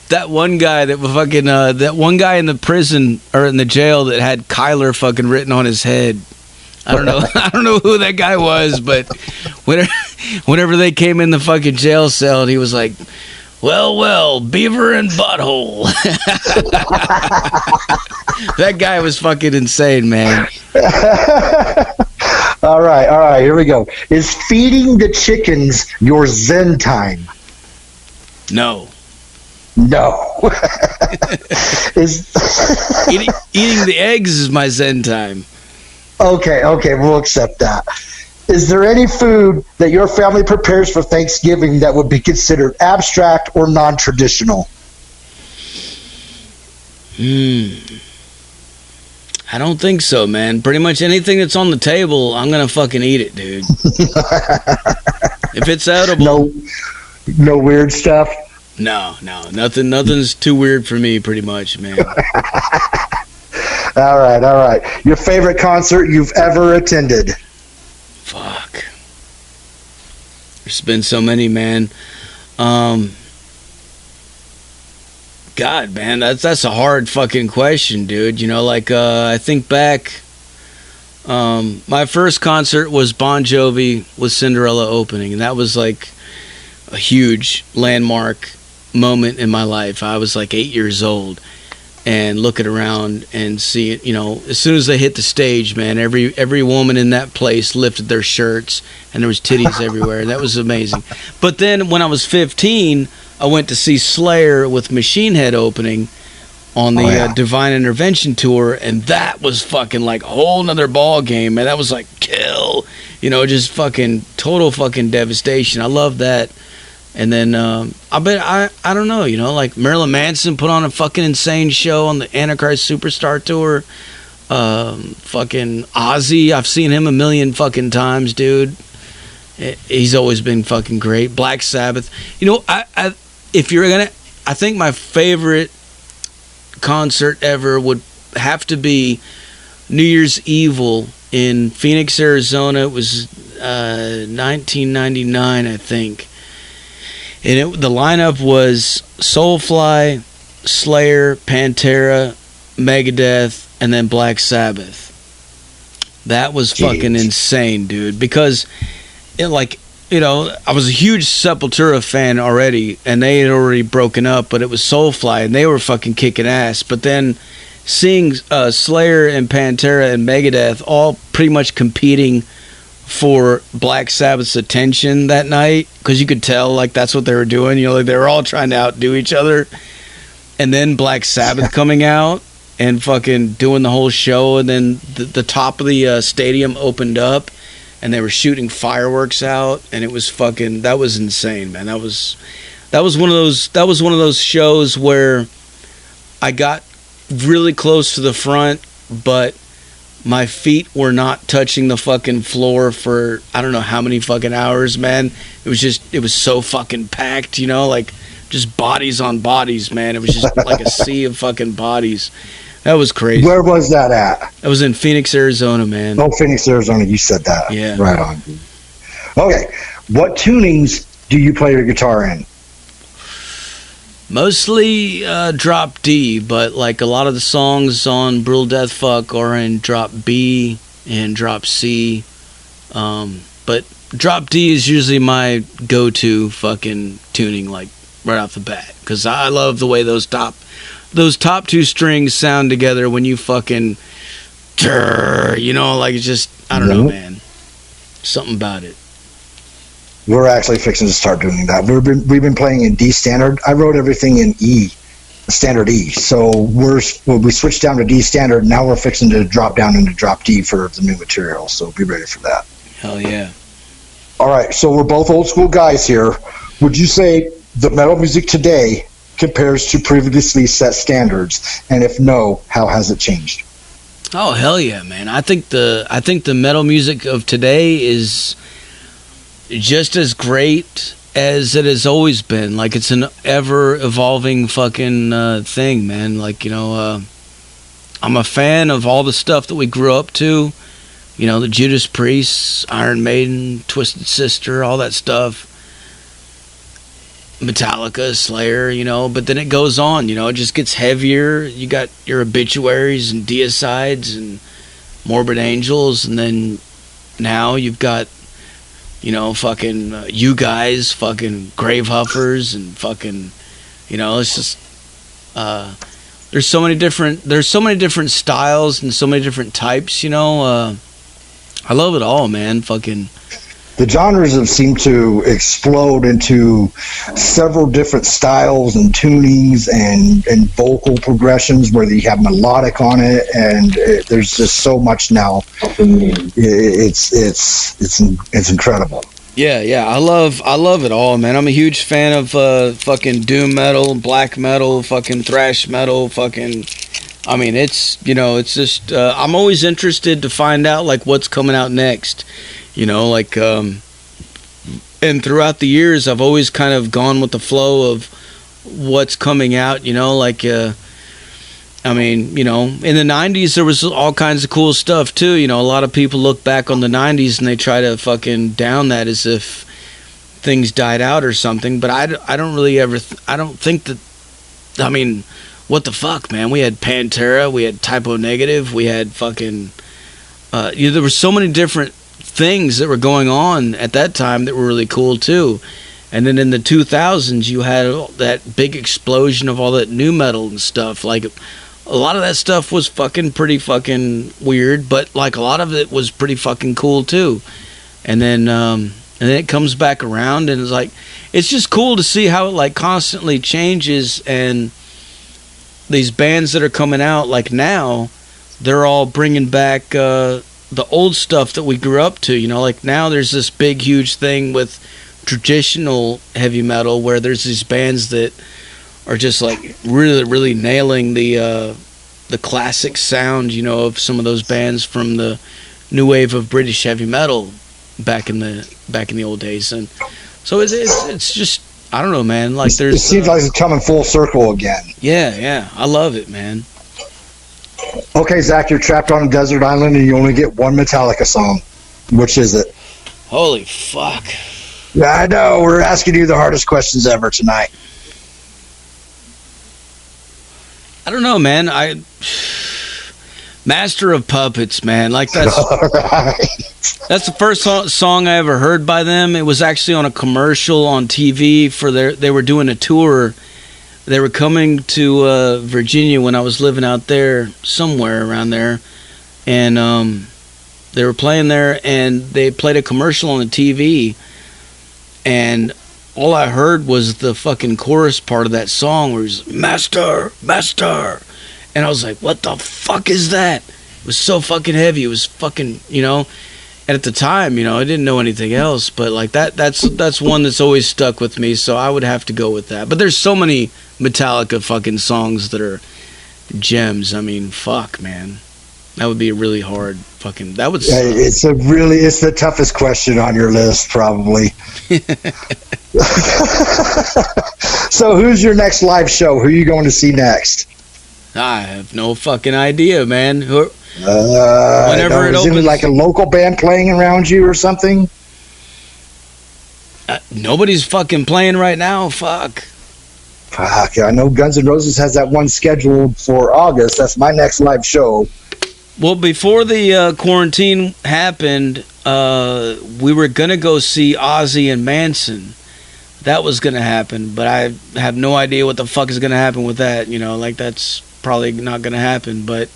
That one guy that fucking that one guy in the prison or in the jail that had Kyler fucking written on his head. I don't know. I don't know who that guy was, but whenever they came in the fucking jail cell, and he was like, "Well, Beaver and Butthole." That guy was fucking insane, man. All right. Here we go. Is feeding the chickens your Zen time? No. Is eating the eggs is my Zen time. Okay, we'll accept that. Is there any food that your family prepares for Thanksgiving that would be considered abstract or non-traditional? I don't think so, man. Pretty much anything that's on the table, I'm gonna fucking eat it, dude. If it's edible. No weird stuff? No, nothing's too weird for me, pretty much, man. All right. Your favorite concert you've ever attended? Fuck. There's been so many, man. God, man, that's a hard fucking question, dude. You know, like, I think back, my first concert was Bon Jovi with Cinderella opening, and that was like a huge landmark moment in my life. I was like 8 years old, and looking around and see it, you know, as soon as they hit the stage, man, every woman in that place lifted their shirts, and there was titties everywhere, and that was amazing. But then when I was 15, I went to see Slayer with Machine Head opening on the Divine Intervention tour, and that was fucking like a whole nother ball game, man. That was like kill, you know, just fucking total fucking devastation. I love that. And then I don't know, you know, like Marilyn Manson put on a fucking insane show on the Antichrist Superstar tour. Fucking Ozzy, I've seen him a million fucking times, dude. He's always been fucking great. Black Sabbath, you know, I think my favorite concert ever would have to be New Year's Evil in Phoenix, Arizona. It was 1999, I think. And the lineup was Soulfly, Slayer, Pantera, Megadeth, and then Black Sabbath. That was fucking insane, dude. Because, I was a huge Sepultura fan already, and they had already broken up, but it was Soulfly, and they were fucking kicking ass. But then seeing Slayer and Pantera and Megadeth all pretty much competing for Black Sabbath's attention that night, because you could tell like that's what they were doing, you know, like they were all trying to outdo each other, and then Black Sabbath coming out and fucking doing the whole show, and then the top of the stadium opened up and they were shooting fireworks out, and it was fucking, that was insane, man. That was one of those shows where I got really close to the front, but my feet were not touching the fucking floor for I don't know how many fucking hours, man. It was so fucking packed, you know, like just bodies on bodies, man. It was just like a sea of fucking bodies. That was crazy. Where was that at? That was in Phoenix, Arizona, man. Oh, Phoenix, Arizona. You said that. Yeah. Right on. Okay. What tunings do you play your guitar in? Mostly drop D, but like a lot of the songs on Brutal Death Fuck are in drop B and drop C. But drop D is usually my go-to fucking tuning, like right off the bat, because I love the way those top two strings sound together when you fucking, you know, like it's just, I don't know, man, something about it. We're actually fixing to start doing that. We've been playing in D standard. I wrote everything in E, standard E. So we switched down to D standard. Now we're fixing to drop down into drop D for the new material. So be ready for that. Hell yeah. All right. So we're both old school guys here. Would you say the metal music today compares to previously set standards? And if no, how has it changed? Oh hell yeah, man! I think the metal music of today is just as great as it has always been. Like, it's an ever evolving fucking thing, man. Like, you know, I'm a fan of all the stuff that we grew up to. You know, the Judas Priest, Iron Maiden, Twisted Sister, all that stuff. Metallica, Slayer, you know, but then it goes on, you know, it just gets heavier. You got your Obituaries and Deicides and Morbid Angels, and then now you've got, you know, fucking you guys, fucking Grave Huffers, and fucking, you know, it's just there's so many different styles and so many different types, you know. I love it all, man. Fucking the genres have seemed to explode into several different styles and tunings and vocal progressions where you have melodic on it, and there's just so much now. It's incredible. Yeah, I love it all, man. I'm a huge fan of fucking doom metal, black metal, fucking thrash metal, fucking. I mean, it's, you know, it's just I'm always interested to find out like what's coming out next. You know, like, and throughout the years, I've always kind of gone with the flow of what's coming out, you know, like, I mean, you know, in the 90s, there was all kinds of cool stuff, too. You know, a lot of people look back on the 90s and they try to fucking down that as if things died out or something, but I don't really ever, I don't think that, I mean, what the fuck, man? We had Pantera, we had Typo Negative, we had fucking, you know, there were so many different things that were going on at that time that were really cool too. And then in the 2000s you had that big explosion of all that new metal and stuff. Like, a lot of that stuff was fucking pretty fucking weird, but like a lot of it was pretty fucking cool too. And then it comes back around, and it's like, it's just cool to see how it like constantly changes. And these bands that are coming out like now, they're all bringing back the old stuff that we grew up to, you know, like now there's this big huge thing with traditional heavy metal where there's these bands that are just like really nailing the classic sound, you know, of some of those bands from the new wave of British heavy metal back in the old days. And so it's just, I don't know, man, like there's, it seems like it's coming full circle again. Yeah, I love it, man. Okay, Zach, you're trapped on a desert island and you only get one Metallica song. Which is it? Holy fuck. Yeah, I know. We're asking you the hardest questions ever tonight. I don't know, man. Master of Puppets, man. Like, that's right. That's the first song I ever heard by them. It was actually on a commercial on TV for they were doing a tour. They were coming to Virginia when I was living out there, somewhere around there, and they were playing there, and they played a commercial on the TV, and all I heard was the fucking chorus part of that song where it was, Master, Master, and I was like, what the fuck is that? It was so fucking heavy. It was fucking, you know, and at the time, you know, I didn't know anything else, but like that's one that's always stuck with me, so I would have to go with that. But there's so many Metallica fucking songs that are gems. I mean, fuck, man. That would be a really hard fucking, that would suck. It's the toughest question on your list, probably. So who's your next live show? Who are you going to see next? I have no fucking idea, man. Whenever it opens, like a local band playing around you or something? Nobody's fucking playing right now. Fuck, I know Guns N' Roses has that one scheduled for August. That's my next live show. Well, before the quarantine happened, we were gonna go see Ozzy and Manson. That was gonna happen, but I have no idea what the fuck is gonna happen with that. You know, like that's probably not gonna happen. But,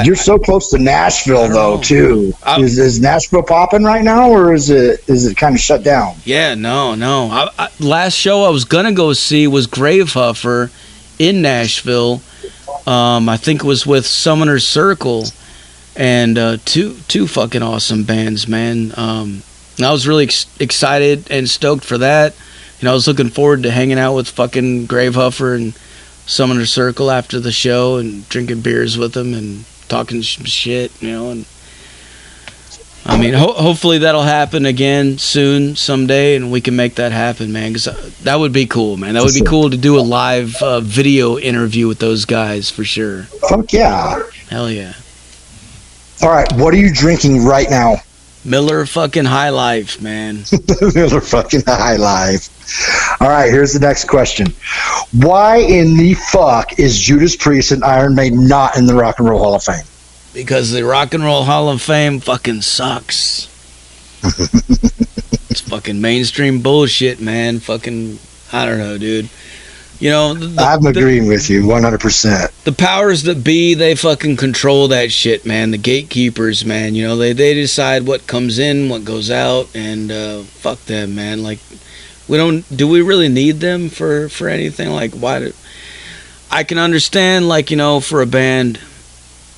You're so close to Nashville, though, too. Is Nashville popping right now, or is it kind of shut down? Yeah, no. Last show I was gonna go see was Gravehuffer in Nashville. I think it was with Summoner's Circle, and two fucking awesome bands, man. I was really excited and stoked for that. You know, I was looking forward to hanging out with fucking Gravehuffer and Summoner's Circle after the show and drinking beers with them and talking shit, you know. And I mean, hopefully that'll happen again soon, someday, and we can make that happen, man. Because that would be cool, man. That would be cool to do a live video interview with those guys for sure. Fuck yeah! Hell yeah! All right, what are you drinking right now? Miller fucking High Life, man. Miller fucking High Life. All right, here's the next question. Why in the fuck is Judas Priest and Iron Maiden not in the Rock and Roll Hall of Fame? Because the Rock and Roll Hall of Fame fucking sucks. It's fucking mainstream bullshit, man. Fucking, I don't know, dude. You know, I'm agreeing with you 100%. The powers that be, they fucking control that shit, man. The gatekeepers, man. You know, they decide what comes in, what goes out, and fuck them, man. Like, do we really need them for anything? Like, why I can understand, like, you know, for a band,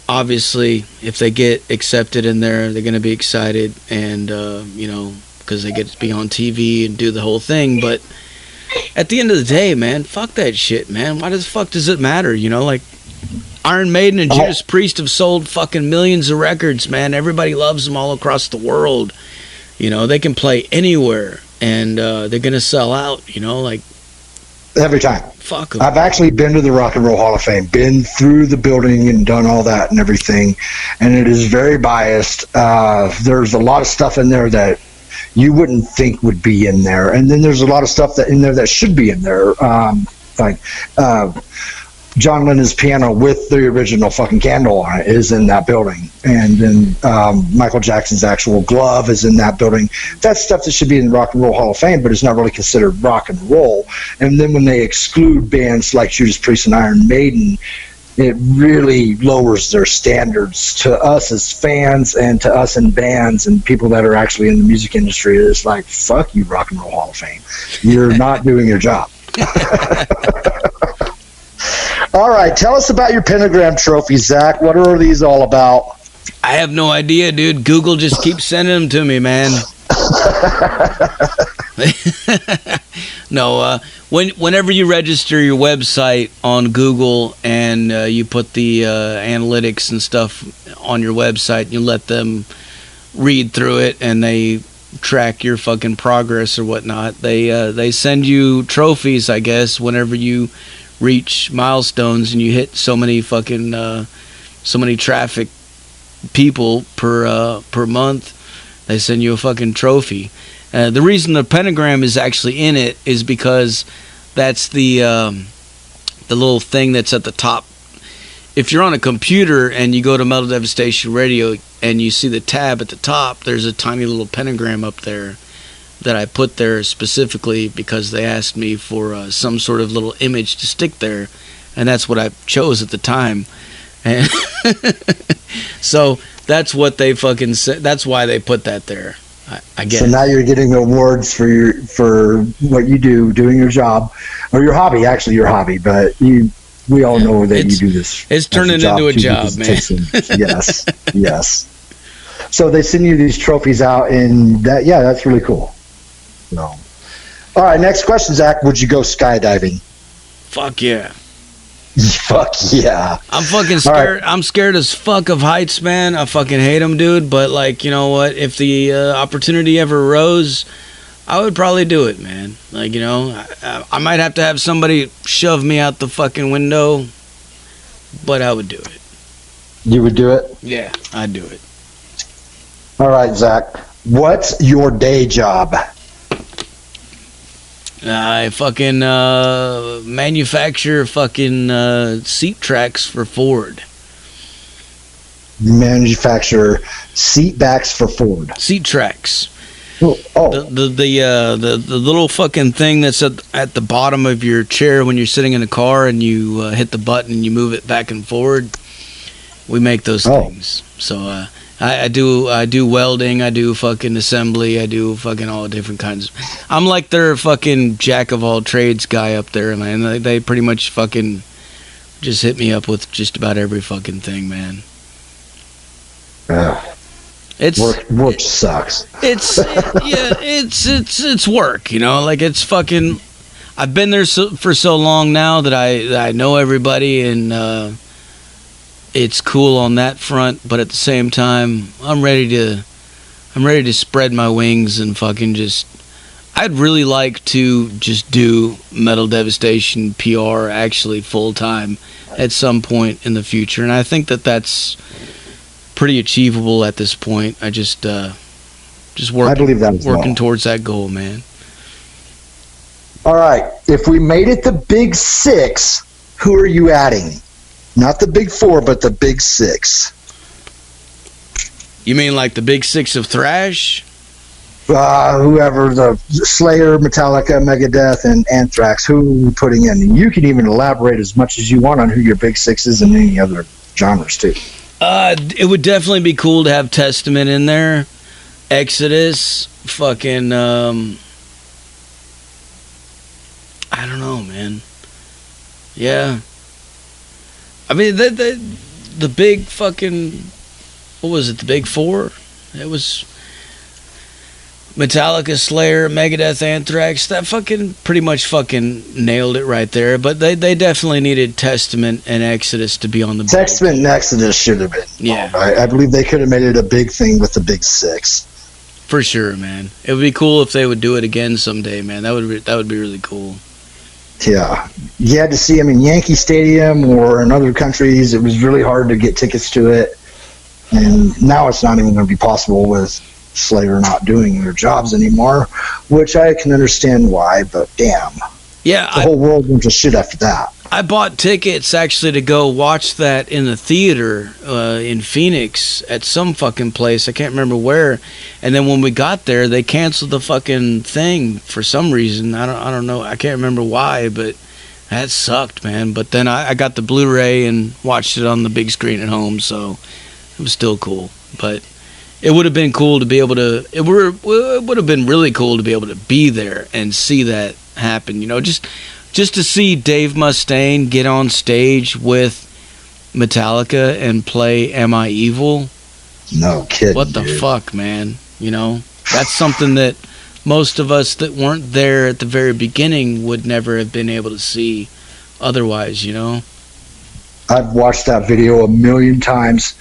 obviously, if they get accepted in there, they're going to be excited, and, you know, because they get to be on TV and do the whole thing, but at the end of the day, man, fuck that shit, man. Why the fuck does it matter? You know, like, Iron Maiden and Judas Priest have sold fucking millions of records, man. Everybody loves them all across the world. You know, they can play anywhere, and they're gonna sell out. You know, like every time. Fuck 'em. I've actually been to the Rock and Roll Hall of Fame, been through the building and done all that and everything, and it is very biased. There's a lot of stuff in there that you wouldn't think would be in there, and then there's a lot of stuff that in there that should be in there, like John Lennon's piano with the original fucking candle on it is in that building, and then Michael Jackson's actual glove is in that building. That's stuff that should be in the Rock and Roll Hall of Fame, but it's not really considered rock and roll. And then when they exclude bands like Judas Priest and Iron Maiden, it really lowers their standards to us as fans and to us in bands and people that are actually in the music industry. It's like, fuck you, Rock and Roll Hall of Fame. You're not doing your job. All right, tell us about your pentagram trophies, Zach. What are these all about? I have no idea, dude. Google just keeps sending them to me, man. No, whenever you register your website on Google and you put the analytics and stuff on your website, you let them read through it and they track your fucking progress or whatnot. They send you trophies, I guess, whenever you reach milestones and you hit so many fucking so many traffic people per month. They send you a fucking trophy. The reason the pentagram is actually in it is because that's the little thing that's at the top. If you're on a computer and you go to Metal Devastation Radio and you see the tab at the top, there's a tiny little pentagram up there that I put there specifically because they asked me for some sort of little image to stick there, and that's what I chose at the time. And so that's what they fucking said. That's why they put that there. I guess. So now you're getting awards for what you do, doing your job, or your hobby. Actually, your hobby, but we all know that you do this. It's turning into a job, man. Yes, yes. So they send you these trophies out, and that's really cool. No. All right, next question, Zach. Would you go skydiving? Fuck yeah. Fuck yeah. I'm fucking scared. Right. I'm scared as fuck of heights, man. I fucking hate them, dude. But, like, you know what? If the opportunity ever arose, I would probably do it, man. Like, you know, I might have to have somebody shove me out the fucking window, but I would do it. You would do it? Yeah, I'd do it. All right, Zach. What's your day job? I fucking manufacture fucking seat tracks for Ford. You manufacture seat backs for Ford. Seat tracks. Oh. The little fucking thing that's at the bottom of your chair when you're sitting in a car and you hit the button and you move it back and forward. We make those things. So I do welding, I do fucking assembly, I do fucking all different kinds. I'm like their fucking jack of all trades guy up there, man. They pretty much fucking just hit me up with just about every fucking thing, man. It's work sucks. It's work, you know. Like it's fucking. I've been there for so long now that I know everybody, and it's cool on that front. But at the same time, I'm ready to spread my wings and fucking just. I'd really like to just do Metal Devastation PR actually full time at some point in the future, and I think that's pretty achievable at this point. I just working towards that goal, man. All right, if we made it the big 6, who are you adding? Not the big 4, but the big 6. You mean like the big 6 of thrash? Whoever, the Slayer, Metallica, Megadeth, and Anthrax. Who are you putting in? And you can even elaborate as much as you want on who your big 6 is in any other genres too. It would definitely be cool to have Testament in there. Exodus, fucking, I don't know, man. Yeah. I mean, the big fucking, what was it, the big 4? It was Metallica, Slayer, Megadeth, Anthrax. That fucking pretty much fucking nailed it right there. But they definitely needed Testament and Exodus to be on the Testament and Exodus should have been. Yeah. I believe they could have made it a big thing with the big 6. For sure, man. It would be cool if they would do it again someday, man. That would be really cool. Yeah. You had to see them in Yankee Stadium or in other countries. It was really hard to get tickets to it. And now it's not even going to be possible with Slayer not doing their jobs anymore, which I can understand why, but damn. Yeah, the whole world went to shit after that. I bought tickets actually to go watch that in the theater in Phoenix at some fucking place. I can't remember where. And then when we got there, they canceled the fucking thing for some reason. I don't know. I can't remember why, but that sucked, man. But then I got the Blu-ray and watched it on the big screen at home, so it was still cool. But it would have been cool to be able to. It would have been really cool to be able to be there and see that happen. You know, just to see Dave Mustaine get on stage with Metallica and play "Am I Evil?" No kidding. What the fuck, man? You know, that's something that most of us that weren't there at the very beginning would never have been able to see otherwise. You know, I've watched that video a million times.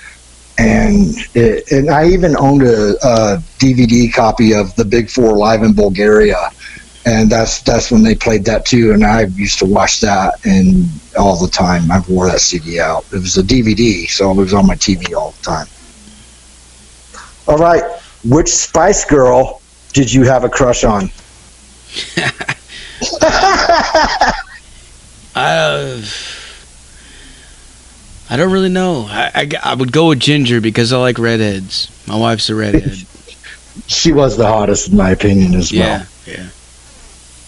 And I even owned a DVD copy of the Big 4 live in Bulgaria, and that's when they played that too. And I used to watch that and all the time. I wore that CD out. It was a DVD, so it was on my TV all the time. All right, which Spice Girl did you have a crush on? I don't really know. I would go with Ginger because I like redheads. My wife's a redhead. She was the hottest in my opinion as well. Yeah.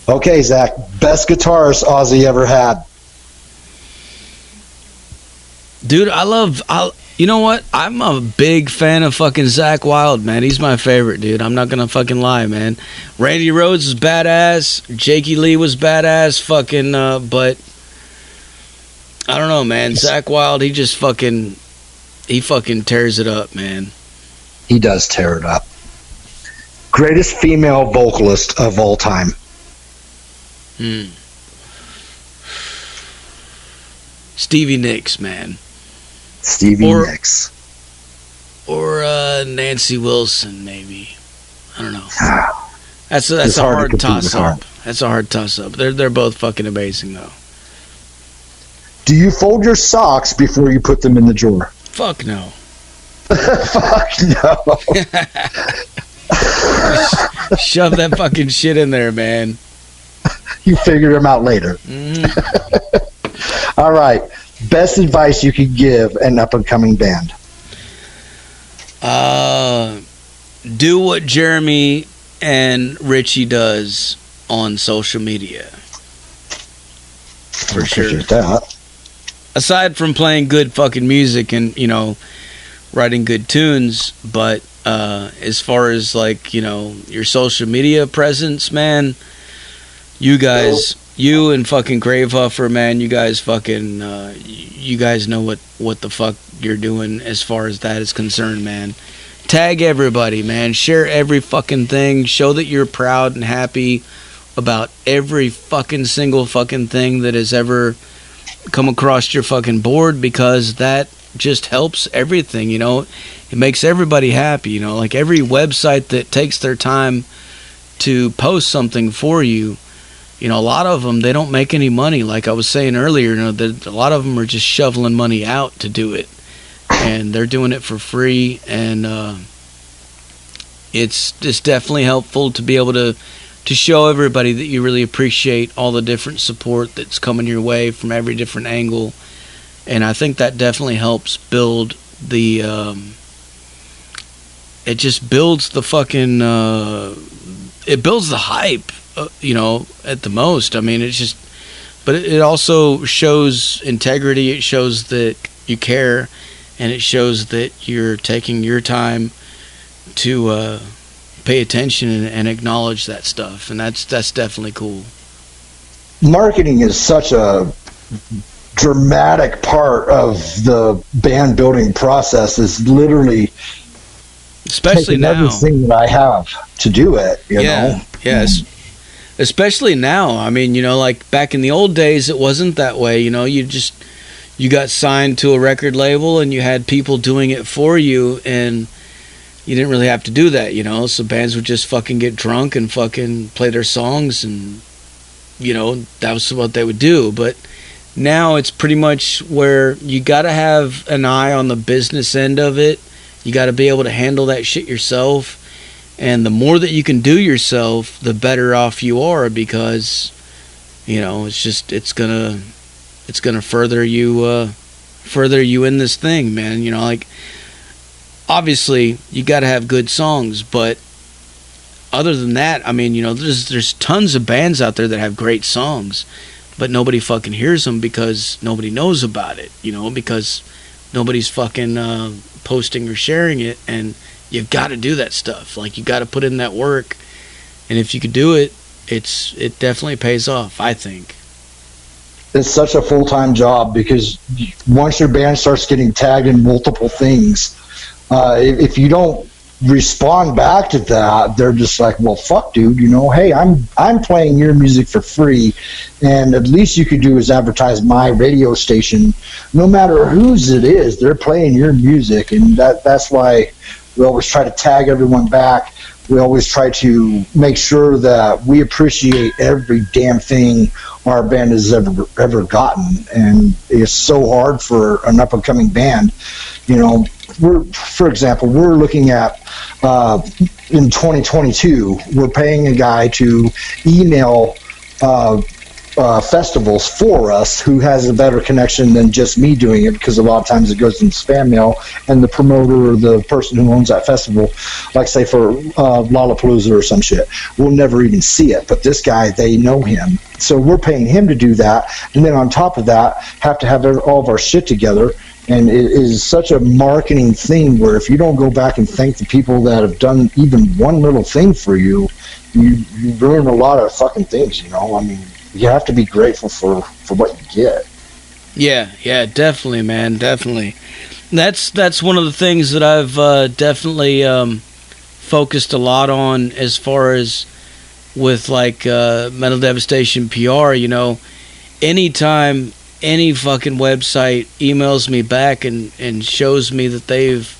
Okay, Zach, best guitarist Ozzy ever had? Dude, you know what? I'm a big fan of fucking Zach Wild, man. He's my favorite, dude. I'm not gonna fucking lie, man. Randy Rhoads was badass. Jakey Lee was badass. Fucking, but I don't know, man. Zach Wild, he fucking tears it up, man. He does tear it up. Greatest female vocalist of all time? Stevie Nicks, man. Stevie Nicks. Or Nancy Wilson, maybe. I don't know. That's a hard toss-up. That's a hard toss-up. They're both fucking amazing, though. Do you fold your socks before you put them in the drawer? Fuck no. Fuck no. Shove that fucking shit in there, man. You figure them out later. All right. Best advice you could give an up-and-coming band? Do what Jeremy and Richie does on social media. For sure. That. Aside from playing good fucking music and, you know, writing good tunes, but as far as, like, you know, your social media presence, man, you guys, you and fucking Gravehuffer, man, you guys fucking, you guys know what the fuck you're doing as far as that is concerned, man. Tag everybody, man. Share every fucking thing. Show that you're proud and happy about every fucking single fucking thing that has ever come across your fucking board, because that just helps everything, you know. It makes everybody happy, you know. Like every website that takes their time to post something for you, you know, a lot of them, they don't make any money. Like I was saying earlier, you know, that a lot of them are just shoveling money out to do it, and they're doing it for free. And it's definitely helpful to be able to show everybody that you really appreciate all the different support that's coming your way from every different angle. And I think that definitely helps build the it just builds the fucking it builds the hype, you know, at the most. I mean, it's just, but it also shows integrity. It shows that you care, and it shows that you're taking your time to pay attention and acknowledge that stuff, and that's definitely cool. Marketing is such a dramatic part of the band building process. Is literally, especially now, everything that I have to do it. You know? Yes. Especially now. I mean, you know, like back in the old days, it wasn't that way. You know, you got signed to a record label, and you had people doing it for you, and you didn't really have to do that, you know. So bands would just fucking get drunk and fucking play their songs, and, you know, that was what they would do. But now it's pretty much where you got to have an eye on the business end of it. You got to be able to handle that shit yourself. And the more that you can do yourself, the better off you are, because, you know, it's gonna further you in this thing, man. You know, like, obviously you got to have good songs, but other than that, I mean, you know, there's tons of bands out there that have great songs, but nobody fucking hears them because nobody knows about it, you know, because nobody's fucking posting or sharing it. And you've got to do that stuff. Like, you got to put in that work, and if you could do it, it definitely pays off, I think. It's such a full-time job, because once your band starts getting tagged in multiple things, if you don't respond back to that, they're just like, well, fuck, dude, you know, hey, I'm playing your music for free, and at least you could do is advertise my radio station. No matter whose it is, they're playing your music, and that's why we always try to tag everyone back. We always try to make sure that we appreciate every damn thing our band has ever gotten. And it's so hard for an up-and-coming band. You know, for example, we're looking at, in 2022, we're paying a guy to email festivals for us, who has a better connection than just me doing it, because a lot of times it goes in spam mail, and the promoter or the person who owns that festival, like say for Lollapalooza or some shit, will never even see it. But this guy, they know him, so we're paying him to do that, and then on top of that, have to have all of our shit together. And it is such a marketing thing where if you don't go back and thank the people that have done even one little thing for you, you ruin a lot of fucking things, you know. I mean, you have to be grateful for what you get. Yeah, definitely, man, definitely. That's one of the things that I've definitely focused a lot on, as far as with like Metal Devastation PR. You know, anytime any fucking website emails me back and shows me that they've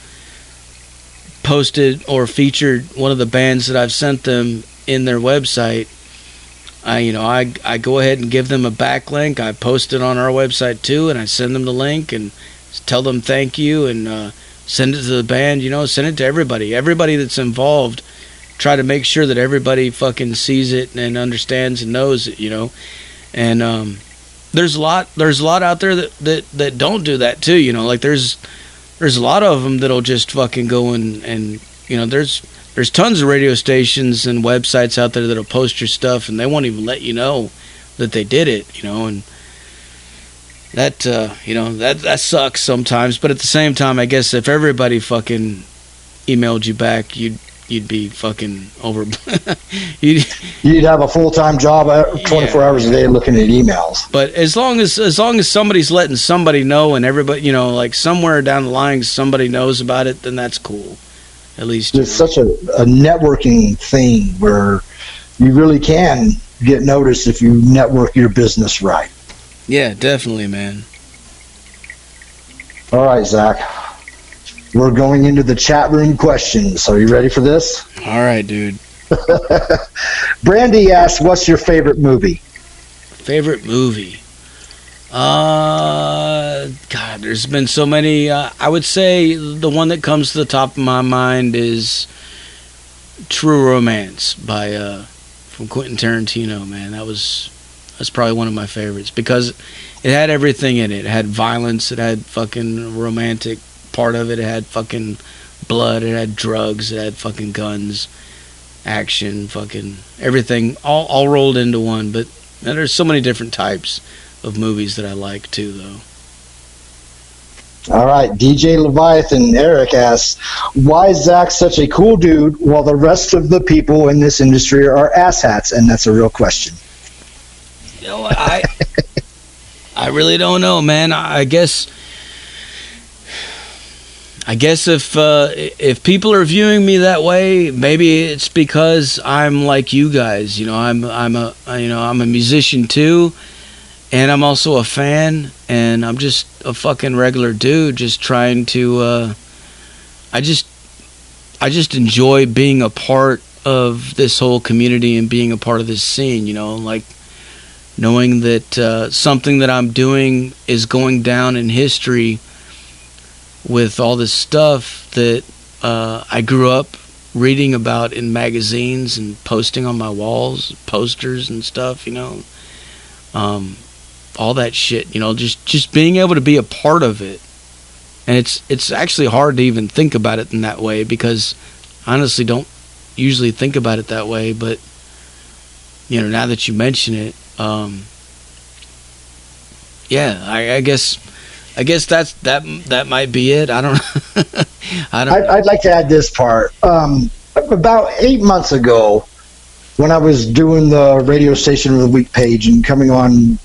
posted or featured one of the bands that I've sent them in their website, I go ahead and give them a backlink. I post it on our website too, and I send them the link and tell them thank you, and send it to the band, you know, send it to everybody that's involved, try to make sure that everybody fucking sees it and understands and knows it, and there's a lot out there that don't do that too, like there's a lot of them that'll just fucking go and there's tons of radio stations and websites out there that'll post your stuff and they won't even let you know that they did it, and that that sucks sometimes. But at the same time, I guess if everybody fucking emailed you back, you'd be fucking over. You'd have a full-time job 24 hours a day looking at emails. But as long as somebody's letting somebody know and everybody, like somewhere down the line somebody knows about it, then that's cool. At least it's such a networking thing where you really can get noticed if you network your business right. Yeah, definitely, man. All right, Zach. We're going into the chat room questions. Are you ready for this? All right, dude. Brandy asks, what's your favorite movie? Favorite movie? God, there's been so many. I would say the one that comes to the top of my mind is True Romance from Quentin Tarantino, man. That's probably one of my favorites because it had everything in it. It had violence, it had fucking romantic part of it, it had fucking blood, it had drugs, it had fucking guns, action, fucking everything all rolled into one. But there's so many different types of movies that I like too, though. All right, DJ Leviathan Eric asks, why is Zach such a cool dude while the rest of the people in this industry are asshats? And that's a real question. I really don't know, man. I guess if people are viewing me that way, maybe it's because I'm like you guys. I'm a musician too, and I'm also a fan, and I'm just a fucking regular dude, just trying to. I just enjoy being a part of this whole community and being a part of this scene. Like knowing that something that I'm doing is going down in history with all this stuff that I grew up reading about in magazines and posting on my walls, posters and stuff, all that shit, just being able to be a part of it. And it's actually hard to even think about it in that way because I honestly don't usually think about it that way, but now that you mention it, I guess that might be it. I don't know. I'd like to add this part. About 8 months ago, when I was doing the Radio Station of the Week page and coming on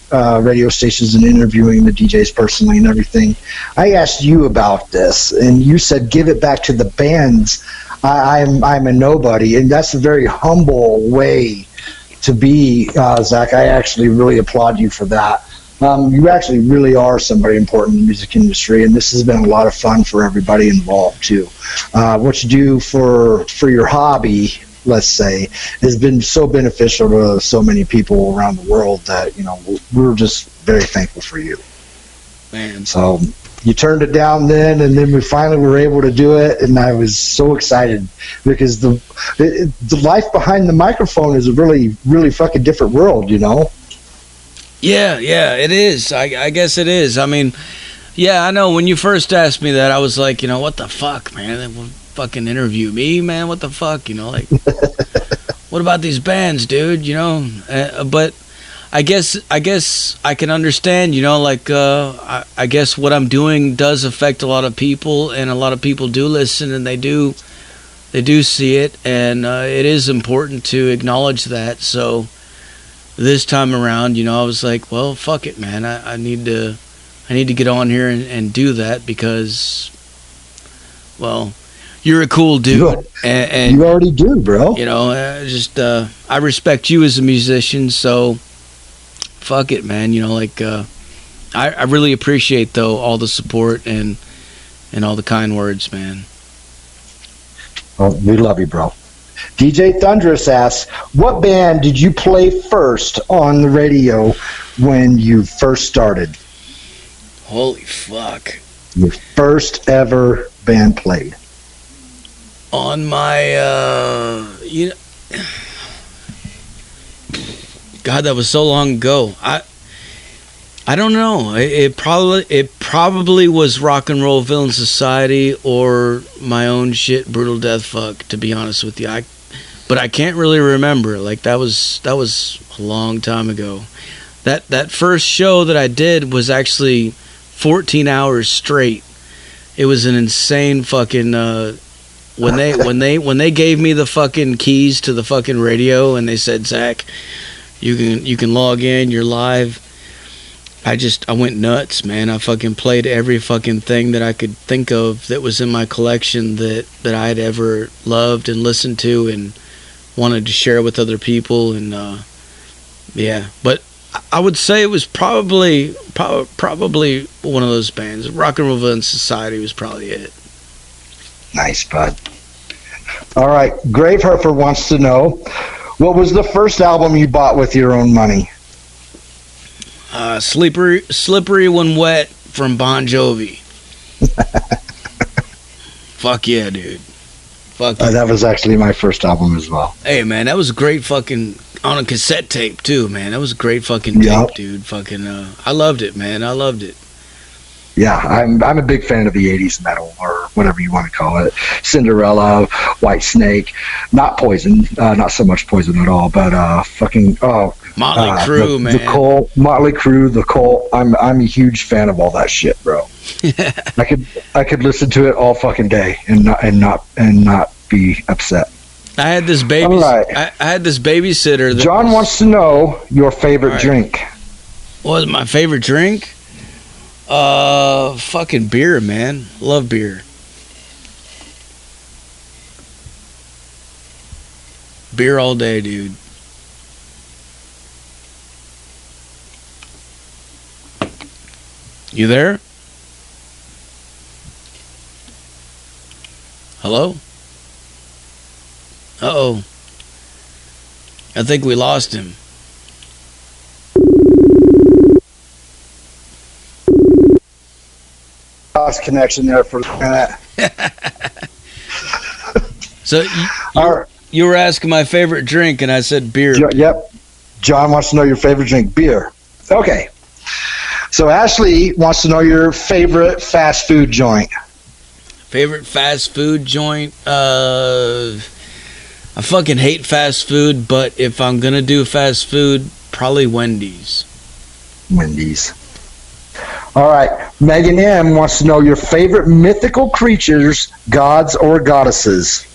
radio stations and interviewing the DJs personally and everything, I asked you about this, and you said, give it back to the bands. I'm a nobody, and that's a very humble way to be, Zach. I actually really applaud you for that. You actually really are somebody important in the music industry, and this has been a lot of fun for everybody involved too. What you do for your hobby, let's say, has been so beneficial to so many people around the world that we're just very thankful for you. Man, so you turned it down then, and then we finally were able to do it, and I was so excited because the life behind the microphone is a really, really fucking different world, Yeah, it is. I guess it is. I mean, yeah, I know. When you first asked me that, I was like, what the fuck, man? They will fucking interview me, man? What the fuck? Like, what about these bands, dude? But I guess I can understand, I guess what I'm doing does affect a lot of people, and a lot of people do listen, and they do see it, and it is important to acknowledge that. So this time around, I was like, well, fuck it, man. I need to get on here and do that because, well, you're a cool dude. And you already do, bro. I respect you as a musician, so fuck it, man. I really appreciate, though, all the support and all the kind words, man. Well, we love you, bro. DJ Thunderous asks, what band did you play first on the radio when you first started? Holy fuck. Your first ever band played. On my, God, that was so long ago. I don't know. It probably was Rock and Roll Villain Society or my own shit, Brutal Death Fuck. To be honest with you, but I can't really remember. Like that was a long time ago. That first show that I did was actually 14 hours straight. It was an insane fucking. When they gave me the fucking keys to the fucking radio and they said, Zach, you can log in, you're live. I went nuts, man. I fucking played every fucking thing that I could think of that was in my collection that I had ever loved and listened to and wanted to share with other people. And yeah, but I would say it was probably one of those bands. Rock and Roll Villain Society was probably it. Nice, bud. All right, Grave Herper wants to know, what was the first album you bought with your own money? Slippery When Wet from Bon Jovi. Fuck yeah, dude. Fuck yeah. That was actually my first album as well. Hey, man, that was a great fucking, on a cassette tape, too, man. That was a great fucking tape, dude. Fucking, I loved it, man. I loved it. Yeah, I'm a big fan of the 80s metal, or whatever you want to call it. Cinderella, White Snake, not Poison, not so much Poison at all, but Motley Crue, man. The Cult, Motley Crue, the Cult. I'm a huge fan of all that shit, bro. I could listen to it all fucking day and not be upset. I had this baby. Right. I had this babysitter. John wants to know your favorite drink. What was my favorite drink? Fucking beer, man. Love beer. Beer all day, dude. You there? Hello? Uh-oh. I think we lost him. Lost connection there for a minute. So you were asking my favorite drink, and I said beer. Yep. John wants to know your favorite drink, beer. Okay. So Ashley wants to know your favorite fast food joint. Favorite fast food joint? I fucking hate fast food, but if I'm gonna do fast food, probably Wendy's. Wendy's. All right. Megan M wants to know your favorite mythical creatures, gods or goddesses.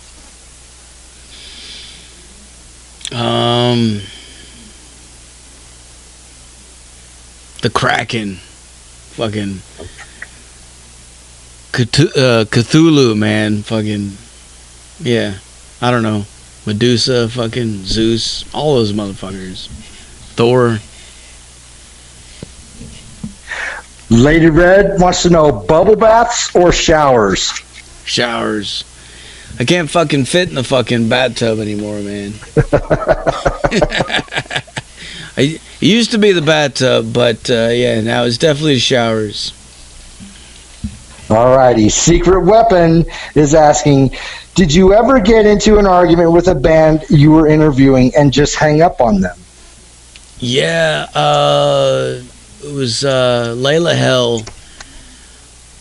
The Kraken. Fucking Cthulhu, man. Fucking, yeah. I don't know. Medusa, fucking Zeus, all those motherfuckers. Thor. Lady Red wants to know bubble baths or showers. Showers. I can't fucking fit in the fucking bathtub anymore, man. It used to be the bathtub, but yeah, now it's definitely the showers. Alrighty. Secret Weapon is asking, did you ever get into an argument with a band you were interviewing and just hang up on them? Yeah, it was Layla Hell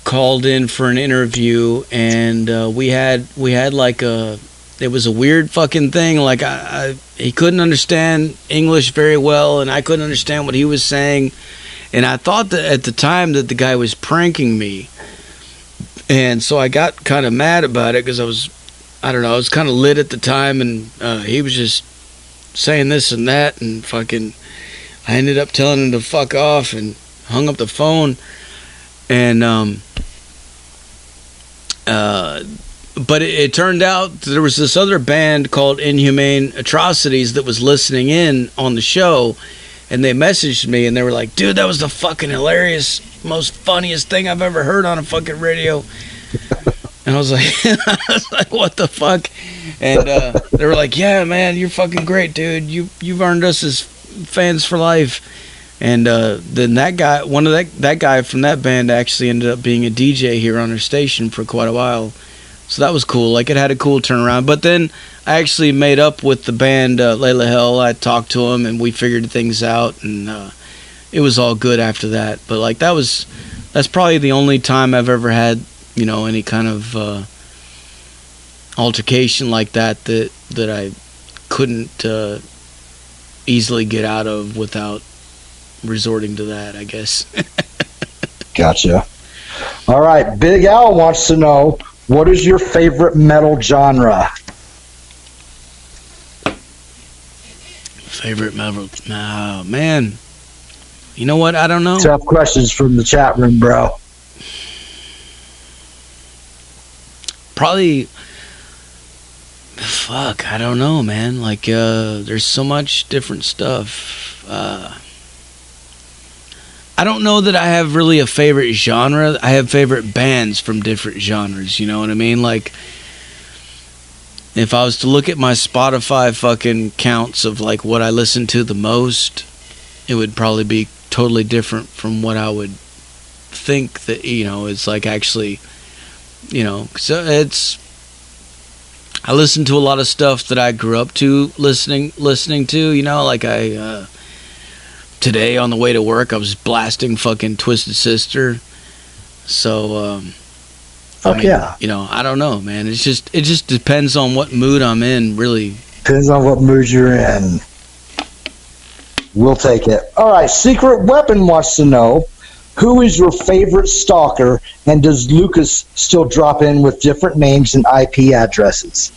called in for an interview, and we had like it was a weird fucking thing. Like he couldn't understand English very well, and I couldn't understand what he was saying, and I thought that at the time that the guy was pranking me, and so I got kind of mad about it because I was kind of lit at the time, and he was just saying this and that, and fucking I ended up telling him to fuck off and hung up the phone, and but it turned out there was this other band called Inhumane Atrocities that was listening in on the show, and they messaged me and they were like, dude, that was the fucking hilarious, most funniest thing I've ever heard on a fucking radio. And I was like, what the fuck? And they were like, yeah, man, you're fucking great, dude. You've earned us as fans for life. And then that guy, that guy from that band actually ended up being a DJ here on our station for quite a while. So that was cool. Like, it had a cool turnaround. But then I actually made up with the band Layla Hell. I talked to them, and we figured things out, and it was all good after that. But, like, that's probably the only time I've ever had, you know, any kind of altercation like that I couldn't easily get out of without resorting to that, I guess. Gotcha. All right, Big Al wants to know, what is your favorite metal genre? Favorite metal? Oh, man. You know what? I don't know. Tough questions from the chat room, bro. Probably... Fuck, I don't know, man. Like, there's so much different stuff. I don't know that I have really a favorite genre. I have favorite bands from different genres, you know what I mean? Like, if I was to look at my Spotify fucking counts of, like, what I listen to the most, it would probably be totally different from what I would think that, you know, it's, like, actually, you know, so I listen to a lot of stuff that I grew up to listening to, you know, like today on the way to work I was blasting fucking Twisted Sister. So I mean, yeah. You know, I don't know, man. It just depends on what mood I'm in, really. Depends on what mood you're in. We'll take it. All right, Secret Weapon wants to know, who is your favorite stalker, and does Lucas still drop in with different names and IP addresses?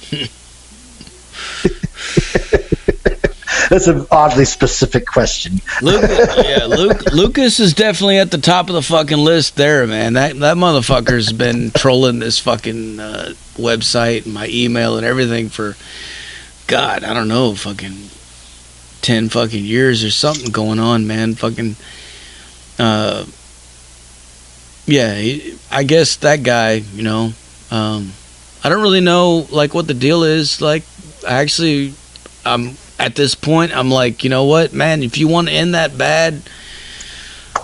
That's an oddly specific question. Lucas is definitely at the top of the fucking list there, man. That motherfucker's been trolling this fucking website and my email and everything for, God, I don't know, fucking 10 fucking years or something going on, man. Fucking, yeah, I guess that guy, you know, I don't really know, like, what the deal is. Like, actually, at this point, I'm like, you know what, man, if you want to end that bad,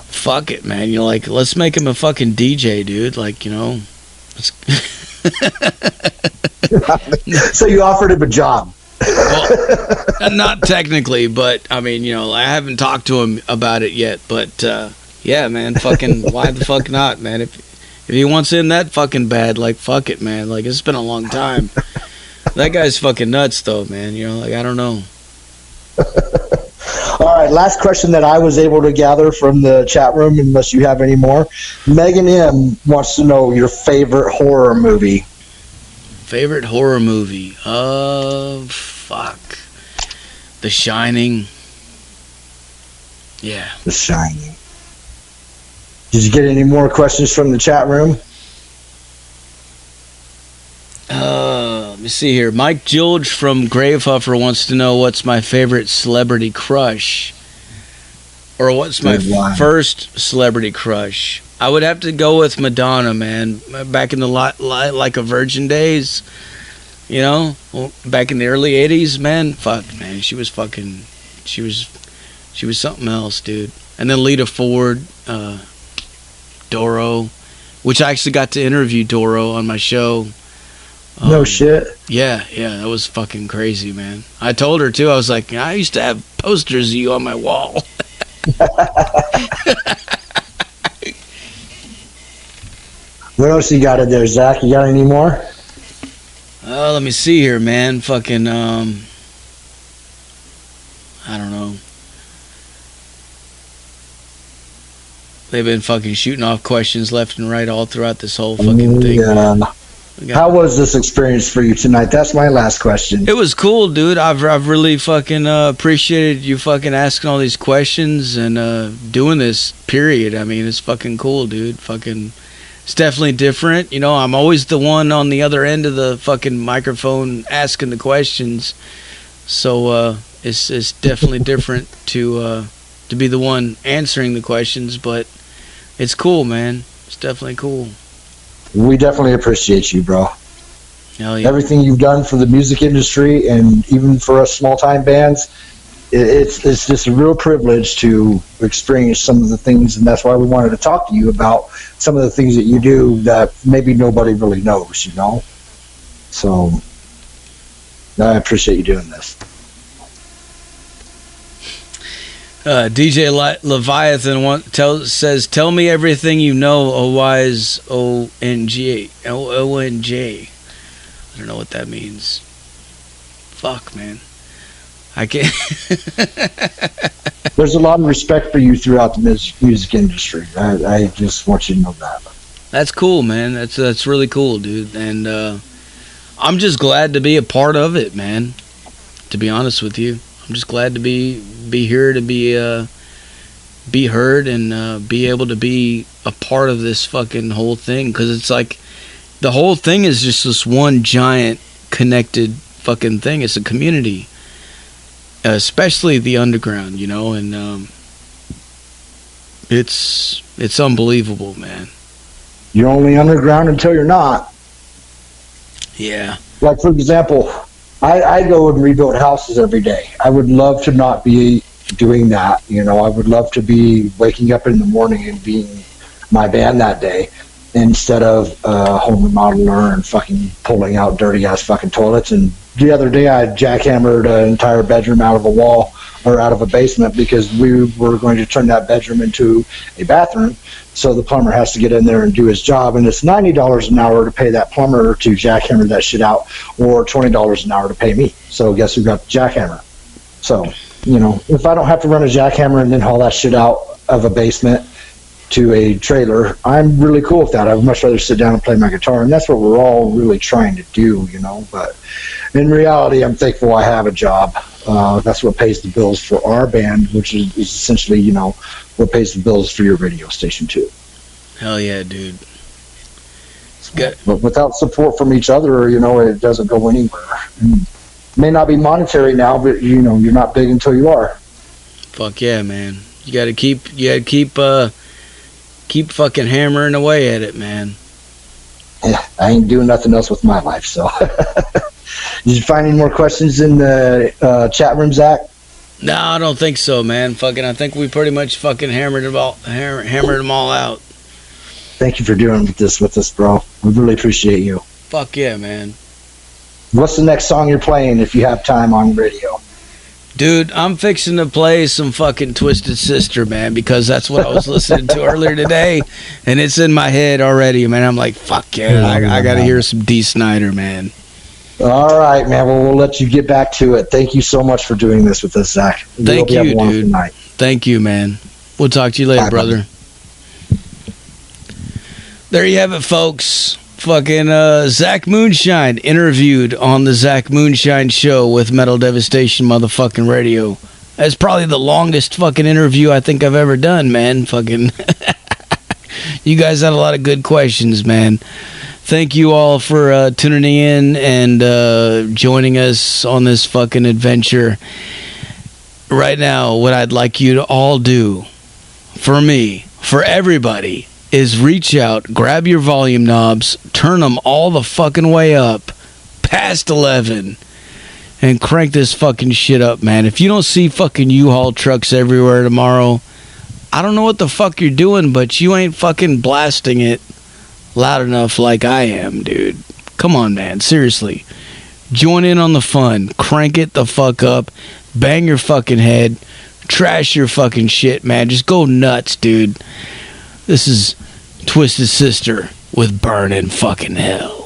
fuck it, man. You're like, let's make him a fucking DJ, dude. Like, you know. So you offered him a job. Well, not technically, but, I mean, you know, I haven't talked to him about it yet, but, yeah, man, fucking, why the fuck not, man? If he wants in that fucking bad, like, fuck it, man. Like, it's been a long time. That guy's fucking nuts, though, man. You know, like, I don't know. All right, last question that I was able to gather from the chat room, unless you have any more. Megan M wants to know your favorite horror movie. Favorite horror movie? Fuck. The Shining. Yeah. The Shining. Did you get any more questions from the chat room? Let me see here. Mike George from Gravehuffer wants to know what's my favorite celebrity crush. Or what's my first celebrity crush. I would have to go with Madonna, man. Back in the like a Virgin days, you know, back in the early 80s, man. Fuck, man. She was something else, dude. And then Lita Ford, Doro, which I actually got to interview Doro on my show. No shit. Yeah, that was fucking crazy, man. I told her too. I was like, I used to have posters of you on my wall. What else you got in there, Zach? You got any more? Let me see here, man. Fucking, I don't know. They've been fucking shooting off questions left and right all throughout this whole fucking thing. How was this experience for you tonight? That's my last question. It was cool, dude. I've really fucking appreciated you fucking asking all these questions and doing this, period. I mean, it's fucking cool, dude. Fucking, it's definitely different. You know, I'm always the one on the other end of the fucking microphone asking the questions. So it's definitely different to be the one answering the questions, but it's cool, man. It's definitely cool. We definitely appreciate you, bro. Hell yeah. Everything you've done for the music industry and even for us small-time bands, it's just a real privilege to experience some of the things, and that's why we wanted to talk to you about some of the things that you do that maybe nobody really knows, you know? So I appreciate you doing this. DJ Leviathan says, "Tell me everything you know, O wise ONJ. ONJ. I don't know what that means. Fuck, man. I can't." There's a lot of respect for you throughout the music industry. I just want you to know that. That's cool, man. That's really cool, dude. And I'm just glad to be a part of it, man. To be honest with you, I'm just glad to be here, to be heard, and be able to be a part of this fucking whole thing. Because it's like the whole thing is just this one giant connected fucking thing. It's a community, especially the underground, you know. And it's unbelievable, man. You're only underground until you're not. Yeah. Like, for example, I go and rebuild houses every day. I would love to not be doing that. You know, I would love to be waking up in the morning and being my band that day instead of a home remodeler and fucking pulling out dirty-ass fucking toilets. And the other day I jackhammered an entire bedroom out of a wall or out of a basement because we were going to turn that bedroom into a bathroom. So the plumber has to get in there and do his job, and it's $90 an hour to pay that plumber to jackhammer that shit out, or $20 an hour to pay me. So guess who got the jackhammer? So, you know, if I don't have to run a jackhammer and then haul that shit out of a basement to a trailer, I'm really cool with that. I would much rather sit down and play my guitar, and that's what we're all really trying to do, you know. But in reality, I'm thankful I have a job. That's what pays the bills for our band, which is essentially, you know, what pays the bills for your radio station too. Hell yeah, dude. It's good. But without support from each other, you know, it doesn't go anywhere. And it may not be monetary now, but you know, you're not big until you are. Fuck yeah, man. You gotta keep fucking hammering away at it, man. Yeah, I ain't doing nothing else with my life, so. Did you find any more questions in the chat room, Zach? No, I don't think so, man. Fucking, I think we pretty much fucking hammered them all out. Thank you for doing this with us, bro. We really appreciate you. Fuck yeah, man. What's the next song you're playing if you have time on radio? Dude, I'm fixing to play some fucking Twisted Sister, man, because that's what I was listening to earlier today, and it's in my head already, man. I'm like, fuck yeah, I gotta hear some D. Snyder, man. All right, man. Well, we'll let you get back to it. Thank you so much for doing this with us, Zach. Thank you, dude. Thank you, man. We'll talk to you later, brother. There you have it, folks. Fucking Zach Moonshine interviewed on the Zach Moonshine Show with Metal Devastation motherfucking Radio. That's probably the longest fucking interview I think I've ever done, man. Fucking you guys had a lot of good questions, man. Thank you all for tuning in and joining us on this fucking adventure. Right now, what I'd like you to all do, for me, for everybody, is reach out, grab your volume knobs, turn them all the fucking way up, past 11, and crank this fucking shit up, man. If you don't see fucking U-Haul trucks everywhere tomorrow, I don't know what the fuck you're doing, but you ain't fucking blasting it loud enough like I am, dude. Come on, man. Seriously. Join in on the fun. Crank it the fuck up. Bang your fucking head. Trash your fucking shit, man. Just go nuts, dude. This is Twisted Sister with Burn in Fucking Hell.